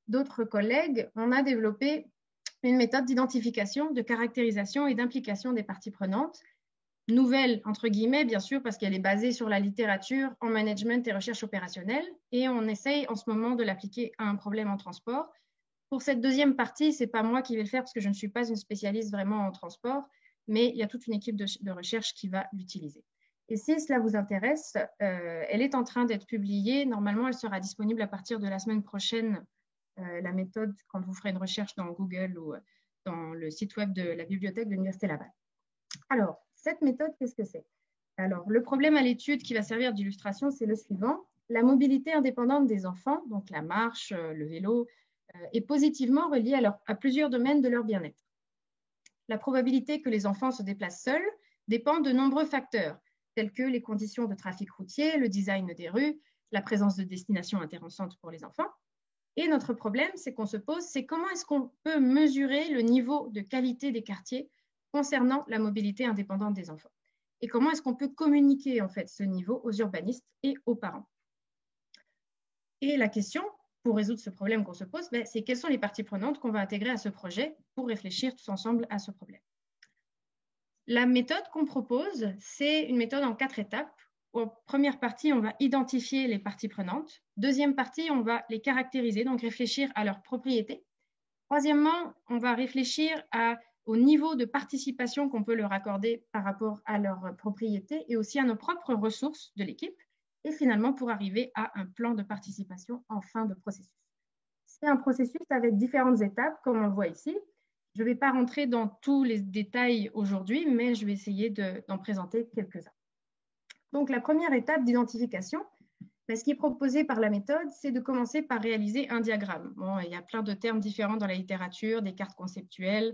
d'autres collègues, on a développé une méthode d'identification, de caractérisation et d'implication des parties prenantes, nouvelle entre guillemets, bien sûr, parce qu'elle est basée sur la littérature en management et recherche opérationnelle, et on essaye en ce moment de l'appliquer à un problème en transport. Pour cette deuxième partie, ce n'est pas moi qui vais le faire parce que je ne suis pas une spécialiste vraiment en transport, mais il y a toute une équipe de recherche qui va l'utiliser. Et si cela vous intéresse, elle est en train d'être publiée. Normalement, elle sera disponible à partir de la semaine prochaine, la méthode, quand vous ferez une recherche dans Google ou dans le site web de la bibliothèque de l'Université Laval. Alors, cette méthode, qu'est-ce que c'est? Alors, le problème à l'étude qui va servir d'illustration, c'est le suivant. La mobilité indépendante des enfants, donc la marche, le vélo, est positivement reliée à plusieurs domaines de leur bien-être. La probabilité que les enfants se déplacent seuls dépend de nombreux facteurs, tels que les conditions de trafic routier, le design des rues, la présence de destinations intéressantes pour les enfants. Et notre problème, c'est qu'on se pose, c'est comment est-ce qu'on peut mesurer le niveau de qualité des quartiers concernant la mobilité indépendante des enfants? Et comment est-ce qu'on peut communiquer en fait ce niveau aux urbanistes et aux parents? Et la question, pour résoudre ce problème qu'on se pose, c'est quelles sont les parties prenantes qu'on va intégrer à ce projet pour réfléchir tous ensemble à ce problème. La méthode qu'on propose, c'est une méthode en 4 étapes. En première partie, on va identifier les parties prenantes. Deuxième partie, on va les caractériser, donc réfléchir à leurs propriétés. Troisièmement, on va réfléchir au niveau de participation qu'on peut leur accorder par rapport à leurs propriétés et aussi à nos propres ressources de l'équipe. Et finalement, pour arriver à un plan de participation en fin de processus. C'est un processus avec différentes étapes, comme on le voit ici. Je ne vais pas rentrer dans tous les détails aujourd'hui, mais je vais essayer d'en présenter quelques-uns. Donc, la première étape d'identification, ce qui est proposé par la méthode, c'est de commencer par réaliser un diagramme. Bon, il y a plein de termes différents dans la littérature, des cartes conceptuelles,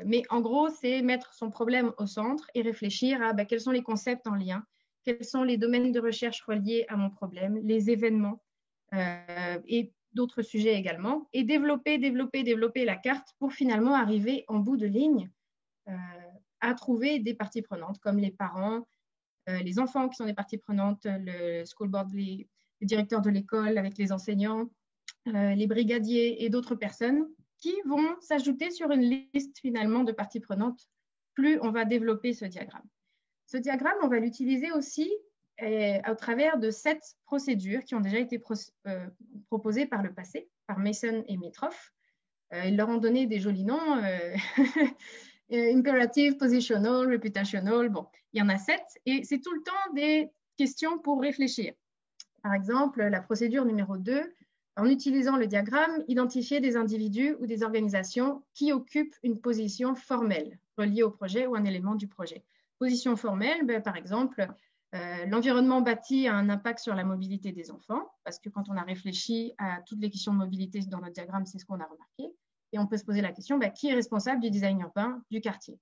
mais en gros, c'est mettre son problème au centre et réfléchir à quels sont les concepts en lien, quels sont les domaines de recherche reliés à mon problème, les événements et d'autres sujets également, et développer la carte pour finalement arriver en bout de ligne à trouver des parties prenantes comme les parents, les enfants qui sont des parties prenantes, le school board, le directeur de l'école avec les enseignants, les brigadiers et d'autres personnes qui vont s'ajouter sur une liste finalement de parties prenantes plus on va développer ce diagramme. Ce diagramme, on va l'utiliser aussi au travers de 7 procédures qui ont déjà été proposées par le passé, par Mason et Mitroff. Ils leur ont donné des jolis noms, imperative, positional, reputational, bon, il y en a 7, et c'est tout le temps des questions pour réfléchir. Par exemple, la procédure numéro 2, en utilisant le diagramme, identifier des individus ou des organisations qui occupent une position formelle reliée au projet ou un élément du projet. Position formelle, par exemple, l'environnement bâti a un impact sur la mobilité des enfants, parce que quand on a réfléchi à toutes les questions de mobilité dans notre diagramme, c'est ce qu'on a remarqué. Et on peut se poser la question, qui est responsable du design urbain du quartier?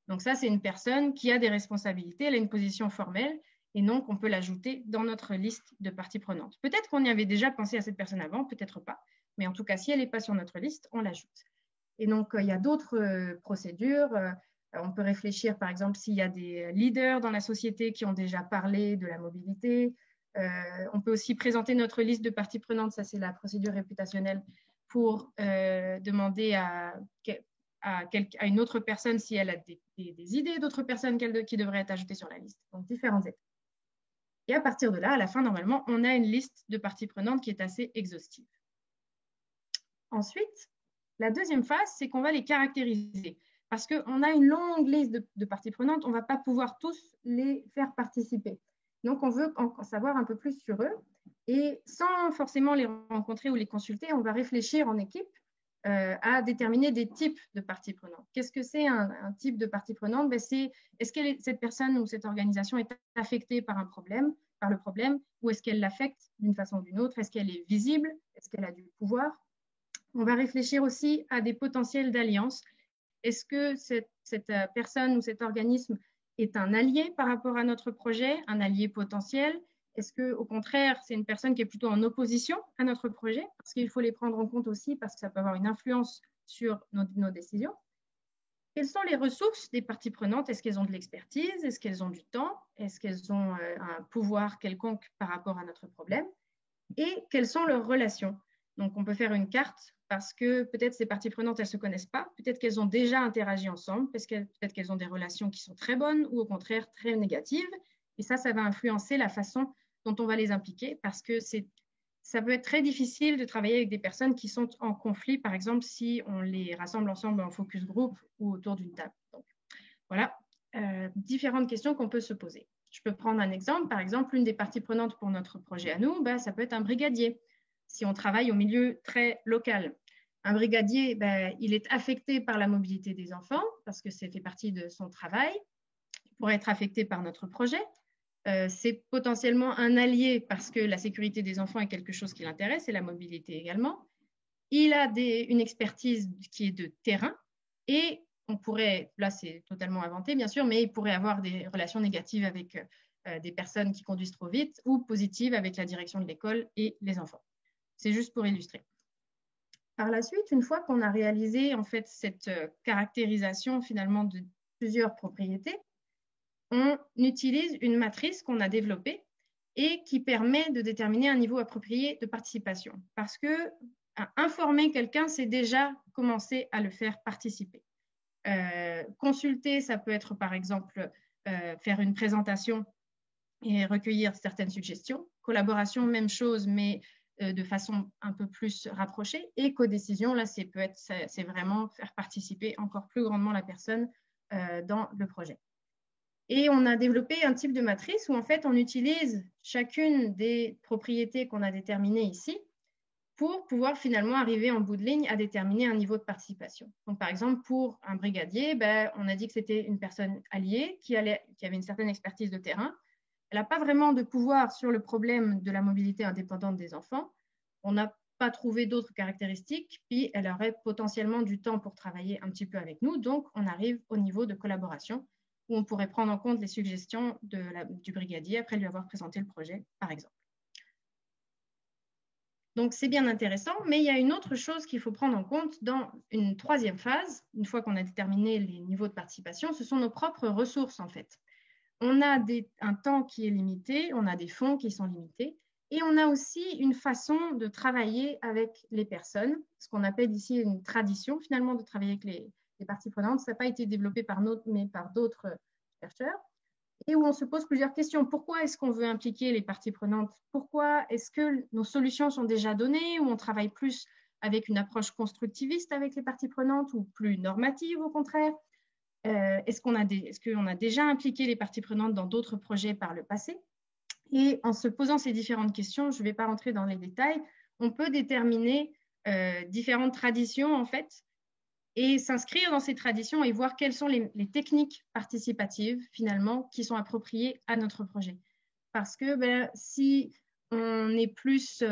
Donc ça, c'est une personne qui a des responsabilités, elle a une position formelle, et donc on peut l'ajouter dans notre liste de parties prenantes. Peut-être qu'on y avait déjà pensé à cette personne avant, peut-être pas, mais en tout cas, si elle n'est pas sur notre liste, on l'ajoute. Et donc, il y a d'autres procédures. On peut réfléchir, par exemple, s'il y a des leaders dans la société qui ont déjà parlé de la mobilité. On peut aussi présenter notre liste de parties prenantes, ça c'est la procédure réputationnelle, pour demander à une autre personne si elle a des idées d'autres personnes qui devraient être ajoutées sur la liste. Donc, différentes étapes. Et à partir de là, à la fin, normalement, on a une liste de parties prenantes qui est assez exhaustive. Ensuite, la deuxième phase, c'est qu'on va les caractériser. Parce qu'on a une longue liste de parties prenantes, on ne va pas pouvoir tous les faire participer. Donc, on veut en savoir un peu plus sur eux. Et sans forcément les rencontrer ou les consulter, on va réfléchir en équipe à déterminer des types de parties prenantes. Qu'est-ce que c'est un type de partie prenante? Est-ce que cette personne ou cette organisation est affectée par le problème, ou est-ce qu'elle l'affecte d'une façon ou d'une autre? Est-ce qu'elle est visible? Est-ce qu'elle a du pouvoir? On va réfléchir aussi à des potentiels d'alliance. Est-ce que cette personne ou cet organisme est un allié par rapport à notre projet, un allié potentiel? Est-ce qu'au contraire, c'est une personne qui est plutôt en opposition à notre projet? Parce qu'il faut les prendre en compte aussi, parce que ça peut avoir une influence sur nos décisions. Quelles sont les ressources des parties prenantes? Est-ce qu'elles ont de l'expertise? Est-ce qu'elles ont du temps? Est-ce qu'elles ont un pouvoir quelconque par rapport à notre problème? Et quelles sont leurs relations? Donc, on peut faire une carte parce que peut-être ces parties prenantes, elles ne se connaissent pas. Peut-être qu'elles ont déjà interagi ensemble, peut-être qu'elles ont des relations qui sont très bonnes ou au contraire très négatives. Et ça va influencer la façon dont on va les impliquer parce que ça peut être très difficile de travailler avec des personnes qui sont en conflit, par exemple, si on les rassemble ensemble en focus group ou autour d'une table. Donc, voilà, différentes questions qu'on peut se poser. Je peux prendre un exemple. Par exemple, une des parties prenantes pour notre projet à nous, ça peut être un brigadier. Si on travaille au milieu très local. Un brigadier, il est affecté par la mobilité des enfants parce que ça fait partie de son travail. Il pourrait être affecté par notre projet. C'est potentiellement un allié parce que la sécurité des enfants est quelque chose qui l'intéresse et la mobilité également. Il a une expertise qui est de terrain et on pourrait, là c'est totalement inventé bien sûr, mais il pourrait avoir des relations négatives avec des personnes qui conduisent trop vite ou positives avec la direction de l'école et les enfants. C'est juste pour illustrer. Par la suite, une fois qu'on a réalisé en fait cette caractérisation finalement de plusieurs propriétés, on utilise une matrice qu'on a développée et qui permet de déterminer un niveau approprié de participation. Parce que informer quelqu'un, c'est déjà commencer à le faire participer. Consulter, ça peut être par exemple faire une présentation et recueillir certaines suggestions. Collaboration, même chose, mais de façon un peu plus rapprochée. Et codécision, là, c'est vraiment faire participer encore plus grandement la personne dans le projet. Et on a développé un type de matrice où en fait on utilise chacune des propriétés qu'on a déterminées ici pour pouvoir finalement arriver en bout de ligne à déterminer un niveau de participation. Donc par exemple pour un brigadier, on a dit que c'était une personne alliée qui avait une certaine expertise de terrain. Elle n'a pas vraiment de pouvoir sur le problème de la mobilité indépendante des enfants. On n'a pas trouvé d'autres caractéristiques, puis elle aurait potentiellement du temps pour travailler un petit peu avec nous. Donc on arrive au niveau de collaboration où on pourrait prendre en compte les suggestions du brigadier après lui avoir présenté le projet, par exemple. Donc, c'est bien intéressant, mais il y a une autre chose qu'il faut prendre en compte dans une troisième phase, une fois qu'on a déterminé les niveaux de participation, ce sont nos propres ressources, en fait. On a un temps qui est limité, on a des fonds qui sont limités, et on a aussi une façon de travailler avec les personnes, ce qu'on appelle ici une tradition, finalement, de travailler avec les parties prenantes. Ça n'a pas été développé par nous, mais par d'autres chercheurs, et où on se pose plusieurs questions. Pourquoi est-ce qu'on veut impliquer les parties prenantes? Pourquoi est-ce que nos solutions sont déjà données, ou on travaille plus avec une approche constructiviste avec les parties prenantes, ou plus normative au contraire? Est-ce qu'on a déjà impliqué les parties prenantes dans d'autres projets par le passé? Et en se posant ces différentes questions, je ne vais pas rentrer dans les détails, on peut déterminer différentes traditions en fait, et s'inscrire dans ces traditions et voir quelles sont les techniques participatives finalement qui sont appropriées à notre projet. Parce que si on est plus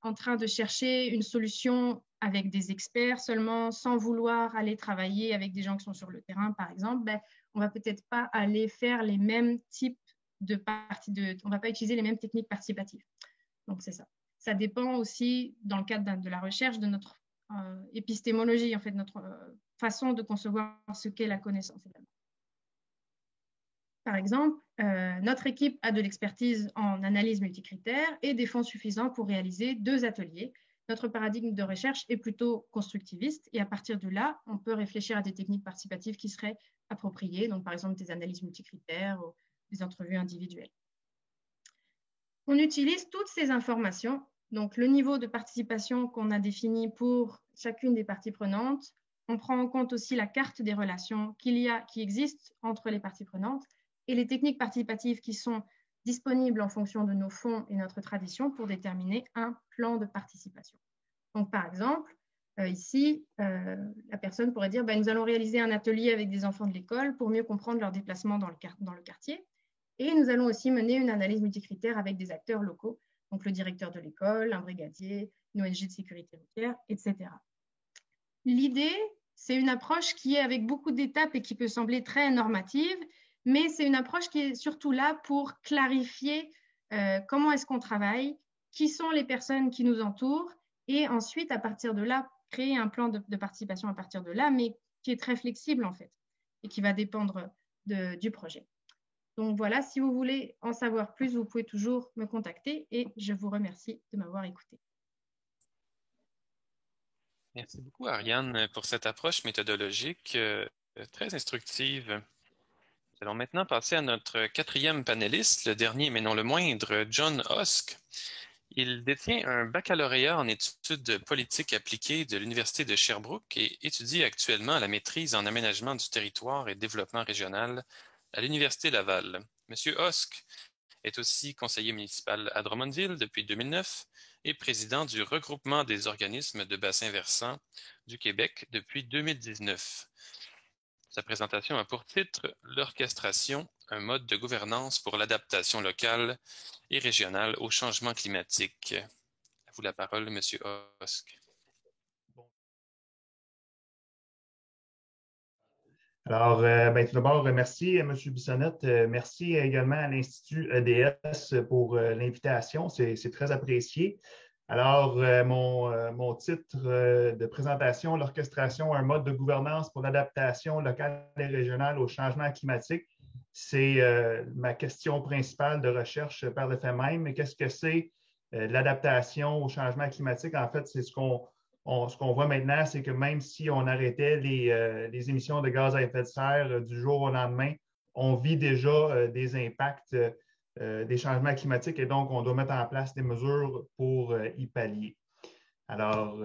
en train de chercher une solution avec des experts seulement, sans vouloir aller travailler avec des gens qui sont sur le terrain, par exemple, on ne va peut-être pas aller faire les mêmes types on ne va pas utiliser les mêmes techniques participatives. Donc, c'est ça. Ça dépend aussi, dans le cadre de la recherche, de notre épistémologie, en fait, notre façon de concevoir ce qu'est la connaissance également. Par exemple, notre équipe a de l'expertise en analyse multicritère et des fonds suffisants pour réaliser 2 ateliers. Notre paradigme de recherche est plutôt constructiviste et à partir de là, on peut réfléchir à des techniques participatives qui seraient appropriées, donc par exemple des analyses multicritères ou des entrevues individuelles. On utilise toutes ces informations, donc le niveau de participation qu'on a défini pour chacune des parties prenantes. On prend en compte aussi la carte des relations qui existent entre les parties prenantes et les techniques participatives qui sont disponibles en fonction de nos fonds et notre tradition pour déterminer un plan de participation. Donc, par exemple, ici, la personne pourrait dire nous allons réaliser un atelier avec des enfants de l'école pour mieux comprendre leurs déplacements dans le quartier. Et nous allons aussi mener une analyse multicritère avec des acteurs locaux, donc le directeur de l'école, un brigadier, une ONG de sécurité routière, etc. L'idée, c'est une approche qui est avec beaucoup d'étapes et qui peut sembler très normative, mais c'est une approche qui est surtout là pour clarifier comment est-ce qu'on travaille, qui sont les personnes qui nous entourent, et ensuite, à partir de là, créer un plan de participation à partir de là, mais qui est très flexible en fait. et qui va dépendre du projet. Donc voilà, si vous voulez en savoir plus, vous pouvez toujours me contacter et je vous remercie de m'avoir écouté. Merci beaucoup, Ariane, pour cette approche méthodologique très instructive. Nous allons maintenant passer à notre quatrième panéliste, le dernier mais non le moindre, John Husk. Il détient un baccalauréat en études politiques appliquées de l'Université de Sherbrooke et étudie actuellement la maîtrise en aménagement du territoire et développement régional à l'Université Laval. Monsieur Husk est aussi conseiller municipal à Drummondville depuis 2009 et président du regroupement des organismes de bassin versant du Québec depuis 2019. Sa présentation a pour titre « L'orchestration, un mode de gouvernance pour l'adaptation locale et régionale au changement climatique ». À vous la parole, Monsieur Husk. Alors, tout d'abord, merci à M. Bissonnette. Merci également à l'Institut EDS pour l'invitation. C'est très apprécié. Alors, mon titre de présentation, l'orchestration, un mode de gouvernance pour l'adaptation locale et régionale au changement climatique, c'est ma question principale de recherche par le fait même. Mais qu'est-ce que c'est l'adaptation au changement climatique? En fait, c'est ce qu'on voit maintenant, c'est que même si on arrêtait les émissions de gaz à effet de serre du jour au lendemain, on vit déjà des impacts des changements climatiques et donc on doit mettre en place des mesures pour y pallier. Alors,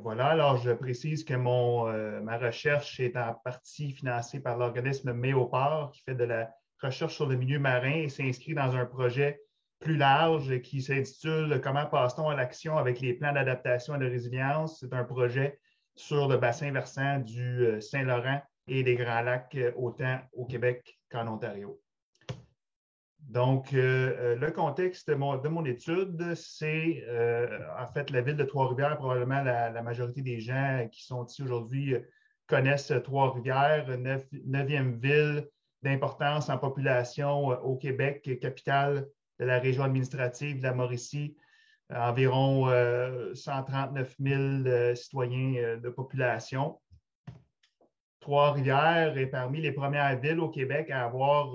voilà. Alors, je précise que ma recherche est en partie financée par l'organisme MEOPAR qui fait de la recherche sur le milieu marin et s'inscrit dans un projet plus large qui s'intitule « Comment passe-t-on à l'action avec les plans d'adaptation et de résilience ». C'est un projet sur le bassin versant du Saint-Laurent et des Grands Lacs, autant au Québec qu'en Ontario. Donc, le contexte de mon étude, c'est en fait la ville de Trois-Rivières. Probablement la majorité des gens qui sont ici aujourd'hui connaissent Trois-Rivières, 9e ville d'importance en population au Québec, capitale de la région administrative de la Mauricie, environ 139 000 citoyens de population. Trois-Rivières est parmi les premières villes au Québec à avoir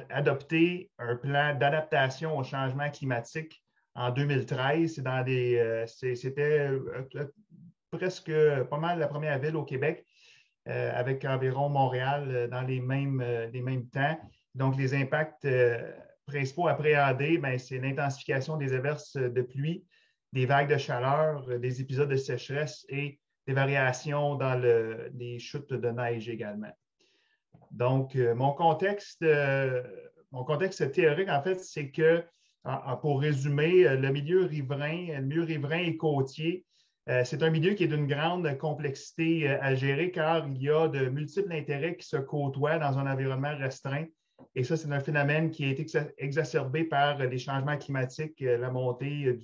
adopté un plan d'adaptation au changement climatique en 2013. C'était presque pas mal la première ville au Québec, avec environ Montréal dans les mêmes temps. Donc, les impacts principaux appréhendés, c'est l'intensification des averses de pluie, des vagues de chaleur, des épisodes de sécheresse et des variations dans les chutes de neige également. Donc, mon contexte théorique, en fait, c'est que, pour résumer, le milieu riverain et côtier, c'est un milieu qui est d'une grande complexité à gérer car il y a de multiples intérêts qui se côtoient dans un environnement restreint. Et ça, c'est un phénomène qui est exacerbé par les changements climatiques, la montée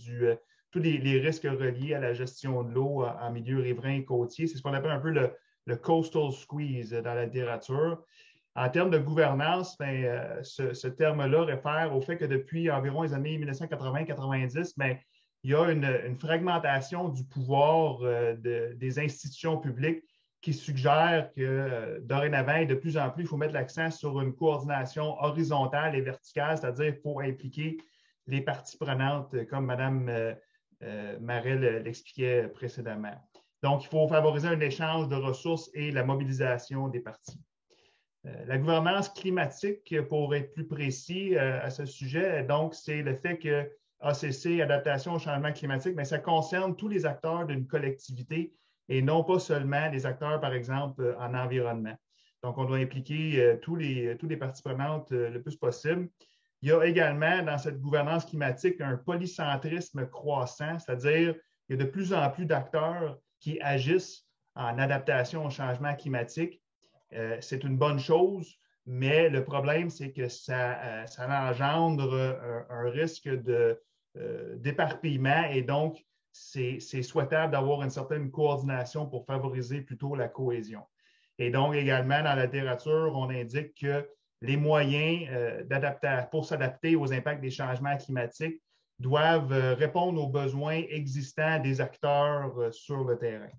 tous les risques reliés à la gestion de l'eau en milieu riverain et côtier. C'est ce qu'on appelle un peu le coastal squeeze dans la littérature. En termes de gouvernance, ce terme-là réfère au fait que depuis environ les années 1980-90, il y a une fragmentation du pouvoir des institutions publiques qui suggère que dorénavant et de plus en plus, il faut mettre l'accent sur une coordination horizontale et verticale, c'est-à-dire qu'il faut impliquer les parties prenantes, comme Mme Marel l'expliquait précédemment. Donc, il faut favoriser un échange de ressources et la mobilisation des parties. La gouvernance climatique, pour être plus précis à ce sujet, donc, c'est le fait que ACC, adaptation au changement climatique, mais ça concerne tous les acteurs d'une collectivité et non pas seulement les acteurs, par exemple, en environnement. Donc, on doit impliquer tous les parties prenantes le plus possible. Il y a également, dans cette gouvernance climatique, un polycentrisme croissant, c'est-à-dire qu'il y a de plus en plus d'acteurs qui agissent en adaptation au changement climatique. C'est une bonne chose, mais le problème, c'est que ça engendre un risque d'éparpillement et donc, c'est souhaitable d'avoir une certaine coordination pour favoriser plutôt la cohésion. Et donc, également, dans la littérature, on indique que les moyens pour s'adapter aux impacts des changements climatiques doivent répondre aux besoins existants des acteurs sur le terrain.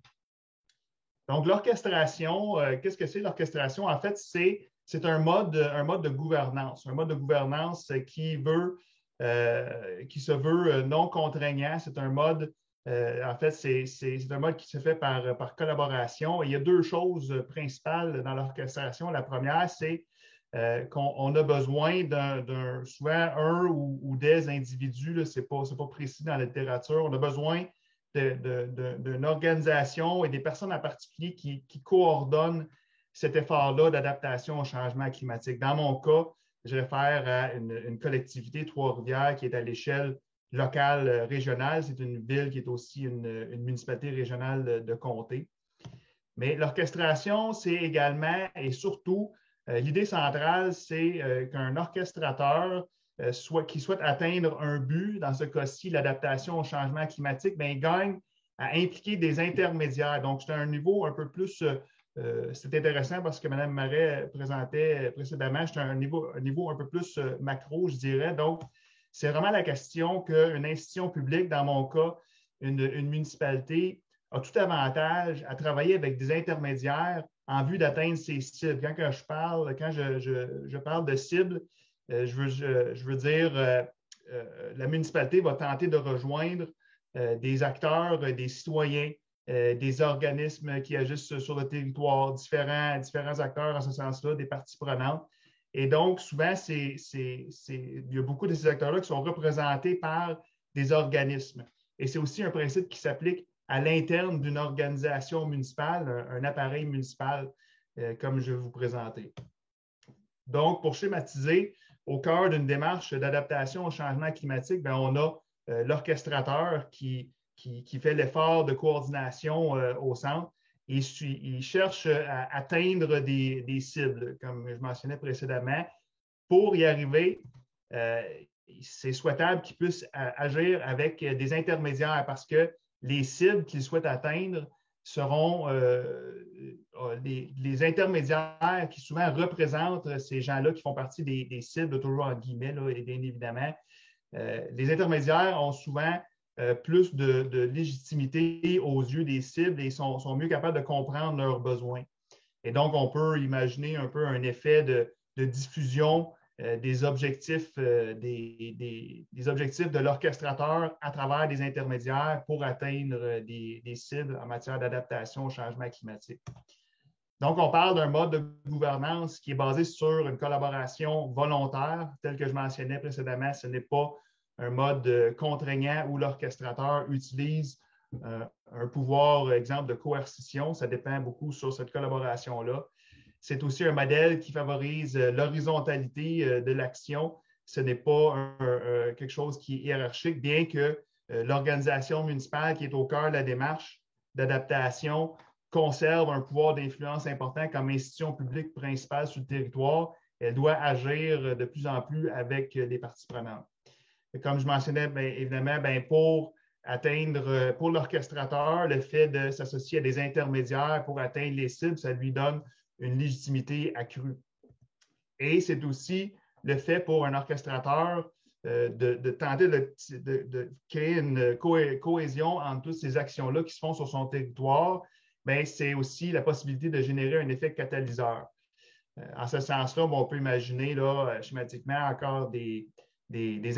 Donc, l'orchestration, qu'est-ce que c'est l'orchestration? En fait, c'est un mode de gouvernance, qui se veut non contraignant. C'est un mode, en fait, c'est un mode qui se fait par collaboration. Et il y a deux choses principales dans l'orchestration. La première, c'est qu'on a besoin souvent un ou des individus, ce n'est pas précis dans la littérature, on a besoin d'une organisation et des personnes en particulier qui coordonnent cet effort-là d'adaptation au changement climatique. Dans mon cas, je réfère à une collectivité, Trois-Rivières, qui est à l'échelle locale, régionale. C'est une ville qui est aussi une municipalité régionale de comté. Mais l'orchestration, c'est également et surtout, l'idée centrale, c'est qu'un orchestrateur qui souhaite atteindre un but, dans ce cas-ci, l'adaptation au changement climatique, bien, il gagne à impliquer des intermédiaires. Donc, c'est un niveau un peu plus, c'est intéressant parce que Mme Marais présentait précédemment, c'est un niveau un peu plus macro, je dirais. Donc, c'est vraiment la question qu'une institution publique, dans mon cas, une municipalité, a tout avantage à travailler avec des intermédiaires en vue d'atteindre ces cibles. Quand je parle de cibles, je veux dire la municipalité va tenter de rejoindre des acteurs, des citoyens, des organismes qui agissent sur le territoire, différents acteurs en ce sens-là, des parties prenantes. Et donc, souvent, il y a beaucoup de ces acteurs-là qui sont représentés par des organismes. Et c'est aussi un principe qui s'applique à l'interne d'une organisation municipale, un appareil municipal, comme je vais vous présenter. Donc, pour schématiser, au cœur d'une démarche d'adaptation au changement climatique, bien, on a l'orchestrateur qui fait l'effort de coordination au centre et il cherche à atteindre des cibles, comme je mentionnais précédemment. Pour y arriver, c'est souhaitable qu'il puisse agir avec des intermédiaires parce que les cibles qu'il souhaite atteindre seront les intermédiaires qui souvent représentent ces gens-là qui font partie des cibles, toujours en guillemets, là, et bien évidemment. Les intermédiaires ont souvent plus de légitimité aux yeux des cibles et sont mieux capables de comprendre leurs besoins. Et donc, on peut imaginer un peu un effet de diffusion des objectifs de l'orchestrateur à travers des intermédiaires pour atteindre des cibles en matière d'adaptation au changement climatique. Donc, on parle d'un mode de gouvernance qui est basé sur une collaboration volontaire, tel que je mentionnais précédemment. Ce n'est pas un mode contraignant où l'orchestrateur utilise un pouvoir, exemple, de coercition. Ça dépend beaucoup sur cette collaboration-là. C'est aussi un modèle qui favorise l'horizontalité de l'action. Ce n'est pas quelque chose qui est hiérarchique, bien que l'organisation municipale qui est au cœur de la démarche d'adaptation conserve un pouvoir d'influence important comme institution publique principale sur le territoire. Elle doit agir de plus en plus avec les parties prenantes. Comme je mentionnais, bien, évidemment, bien, pour l'orchestrateur, le fait de s'associer à des intermédiaires pour atteindre les cibles, ça lui donne une légitimité accrue. Et c'est aussi le fait pour un orchestrateur de tenter de créer une cohésion entre toutes ces actions-là qui se font sur son territoire. Bien, c'est aussi la possibilité de générer un effet catalyseur. En ce sens-là, on peut imaginer là, schématiquement encore des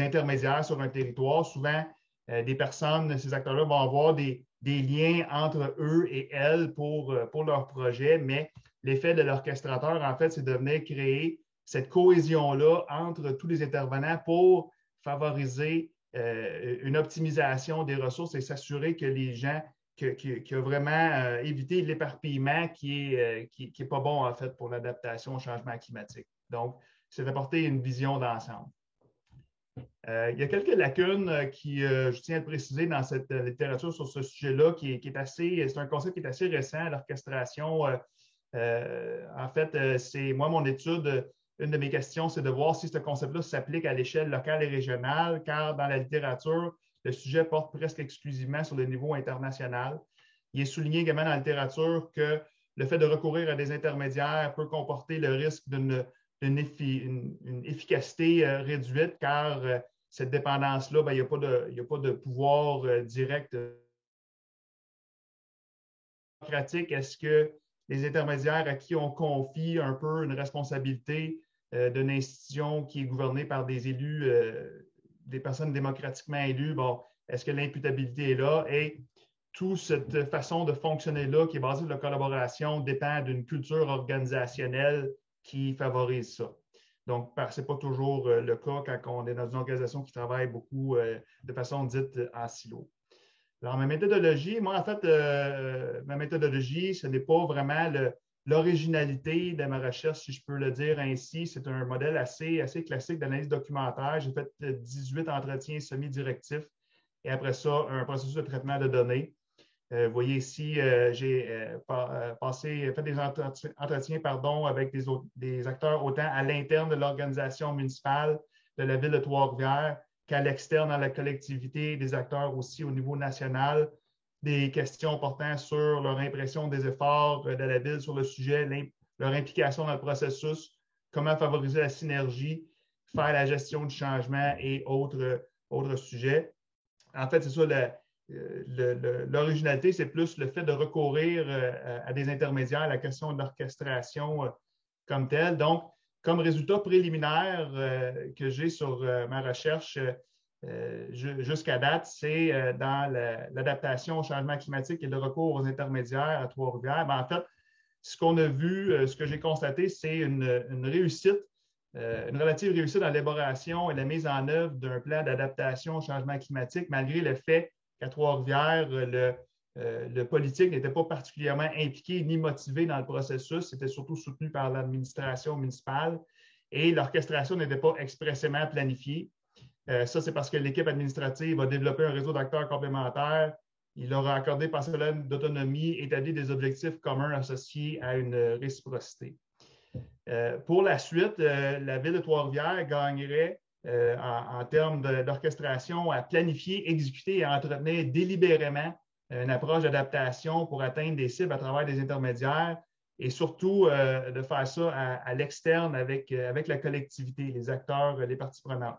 intermédiaires sur un territoire. Souvent, des personnes, ces acteurs-là vont avoir des liens entre eux et elles pour leur projet, mais l'effet de l'orchestrateur, en fait, c'est de venir créer cette cohésion-là entre tous les intervenants pour favoriser une optimisation des ressources et s'assurer que les gens, qu'il y a vraiment éviter l'éparpillement qui est pas bon, en fait, pour l'adaptation au changement climatique. Donc, c'est d'apporter une vision d'ensemble. Il y a quelques lacunes je tiens à le préciser dans cette littérature sur ce sujet-là, c'est un concept qui est assez récent, l'orchestration. En fait, moi, mon étude, une de mes questions, c'est de voir si ce concept-là s'applique à l'échelle locale et régionale, car dans la littérature, le sujet porte presque exclusivement sur le niveau international. Il est souligné également dans la littérature que le fait de recourir à des intermédiaires peut comporter le risque d'une efficacité réduite, car cette dépendance-là, ben, il n'y a pas de pouvoir direct démocratique, est-ce que les intermédiaires à qui on confie un peu une responsabilité d'une institution qui est gouvernée par des élus, des personnes démocratiquement élues, bon, est-ce que l'imputabilité est là? Et toute cette façon de fonctionner-là, qui est basée sur la collaboration, dépend d'une culture organisationnelle qui favorise ça. Donc, ce n'est pas toujours le cas quand on est dans une organisation qui travaille beaucoup de façon dite en silo. Alors, ma méthodologie, moi, en fait, ma méthodologie, ce n'est pas vraiment l'originalité de ma recherche, si je peux le dire ainsi. C'est un modèle assez classique d'analyse documentaire. J'ai fait 18 entretiens semi-directifs et après ça, un processus de traitement de données. Vous voyez ici, j'ai fait des entretiens avec des acteurs autant à l'interne de l'organisation municipale de la ville de Trois-Rivières qu'à l'externe dans la collectivité, des acteurs aussi au niveau national, des questions portant sur leur impression des efforts de la ville sur le sujet, leur implication dans le processus, comment favoriser la synergie, faire la gestion du changement et autres sujets. En fait, c'est ça, l'originalité, c'est plus le fait de recourir à des intermédiaires, la question de l'orchestration comme telle. Donc, comme résultat préliminaire que j'ai sur ma recherche jusqu'à date, c'est dans l'adaptation au changement climatique et le recours aux intermédiaires à Trois-Rivières. En fait, ce qu'on a vu, ce que j'ai constaté, c'est une réussite, une relative réussite dans l'élaboration et la mise en œuvre d'un plan d'adaptation au changement climatique, malgré le fait qu'à Trois-Rivières, le politique n'était pas particulièrement impliqué ni motivé dans le processus. C'était surtout soutenu par l'administration municipale et l'orchestration n'était pas expressément planifiée. Ça, c'est parce que l'équipe administrative a développé un réseau d'acteurs complémentaires. Il leur a accordé par cela d'autonomie, établi des objectifs communs associés à une réciprocité. Pour la suite, la ville de Trois-Rivières gagnerait en termes d'orchestration à planifier, exécuter et à entretenir délibérément une approche d'adaptation pour atteindre des cibles à travers des intermédiaires et surtout de faire ça à l'externe avec la collectivité, les acteurs, les parties prenantes.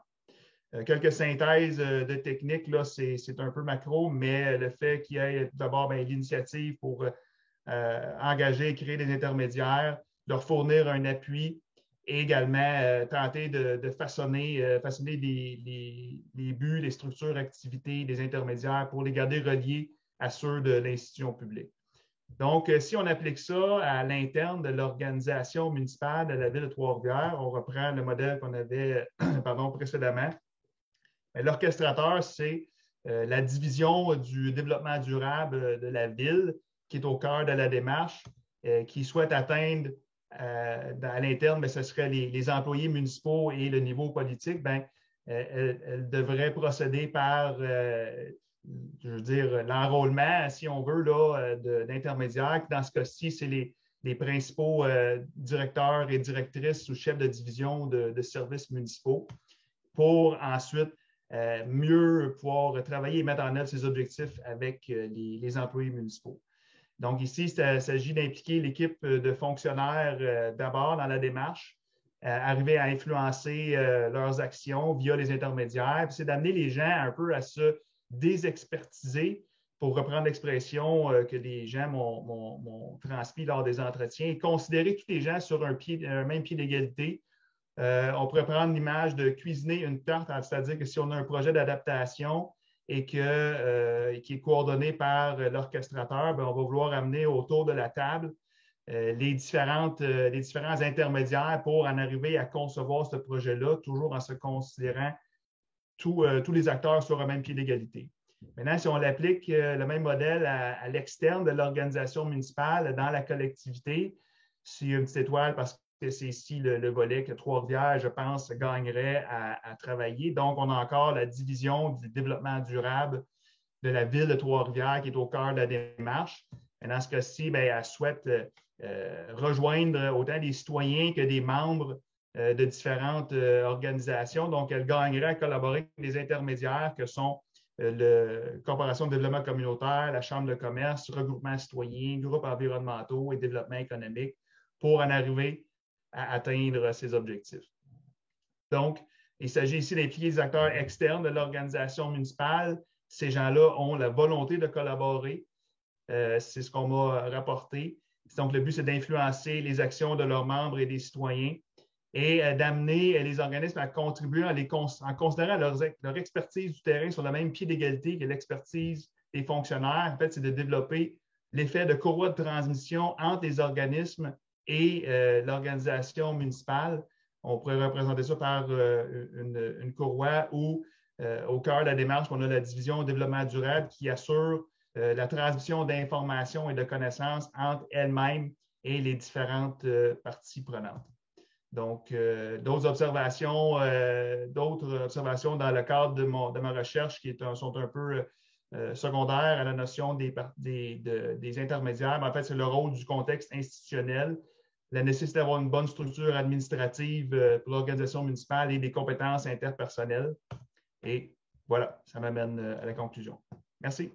Quelques synthèses de techniques, là, c'est un peu macro, mais le fait qu'il y ait d'abord l'initiative pour engager et créer des intermédiaires, leur fournir un appui et également tenter de façonner les buts, les structures, activités des intermédiaires pour les garder reliés à ceux de l'institution publique. Donc, si on applique ça à l'interne de l'organisation municipale de la ville de Trois-Rivières, on reprend le modèle qu'on avait précédemment. L'orchestrateur, c'est la division du développement durable de la ville qui est au cœur de la démarche, qui souhaite atteindre à l'interne, mais ce serait les employés municipaux et le niveau politique, elle devrait procéder par, l'enrôlement, si on veut, d'intermédiaires. Dans ce cas-ci, c'est les principaux directeurs et directrices ou chefs de division de services municipaux pour ensuite mieux pouvoir travailler et mettre en œuvre ces objectifs avec les employés municipaux. Donc ici, il s'agit d'impliquer l'équipe de fonctionnaires d'abord dans la démarche, arriver à influencer leurs actions via les intermédiaires, puis c'est d'amener les gens un peu à se désexpertiser, pour reprendre l'expression que les gens m'ont transmis lors des entretiens, et considérer tous les gens sur un même pied d'égalité. On pourrait prendre l'image de cuisiner une tarte, c'est-à-dire que si on a un projet d'adaptation et qui est coordonné par l'orchestrateur, on va vouloir amener autour de la table les différents intermédiaires pour en arriver à concevoir ce projet-là, toujours en se considérant tous les acteurs sur un même pied d'égalité. Maintenant, si on applique le même modèle à l'externe de l'organisation municipale, dans la collectivité, s'il y a une petite étoile parce que c'est ici le volet que Trois-Rivières, je pense, gagnerait à travailler. Donc, on a encore la division du développement durable de la ville de Trois-Rivières qui est au cœur de la démarche. Et dans ce cas-ci, elle souhaite rejoindre autant des citoyens que des membres de différentes organisations. Donc, elle gagnerait à collaborer avec des intermédiaires que sont la Corporation de développement communautaire, la Chambre de commerce, regroupement citoyen, groupes environnementaux et développement économique pour en arriver à atteindre ces objectifs. Donc, il s'agit ici d'impliquer les acteurs externes de l'organisation municipale. Ces gens-là ont la volonté de collaborer. C'est ce qu'on m'a rapporté. Donc, le but, c'est d'influencer les actions de leurs membres et des citoyens et d'amener les organismes à contribuer en considérant leur expertise du terrain sur le même pied d'égalité que l'expertise des fonctionnaires. En fait, c'est de développer l'effet de courroie de transmission entre les organismes et l'organisation municipale. On pourrait représenter ça par une courroie où, au cœur de la démarche, on a la division développement durable qui assure la transmission d'informations et de connaissances entre elles-mêmes et les différentes parties prenantes. Donc, d'autres observations dans le cadre de ma recherche qui sont un peu secondaires à la notion des intermédiaires. Mais en fait, c'est le rôle du contexte institutionnel, la nécessité d'avoir une bonne structure administrative pour l'organisation municipale et des compétences interpersonnelles. Et voilà, ça m'amène à la conclusion. Merci.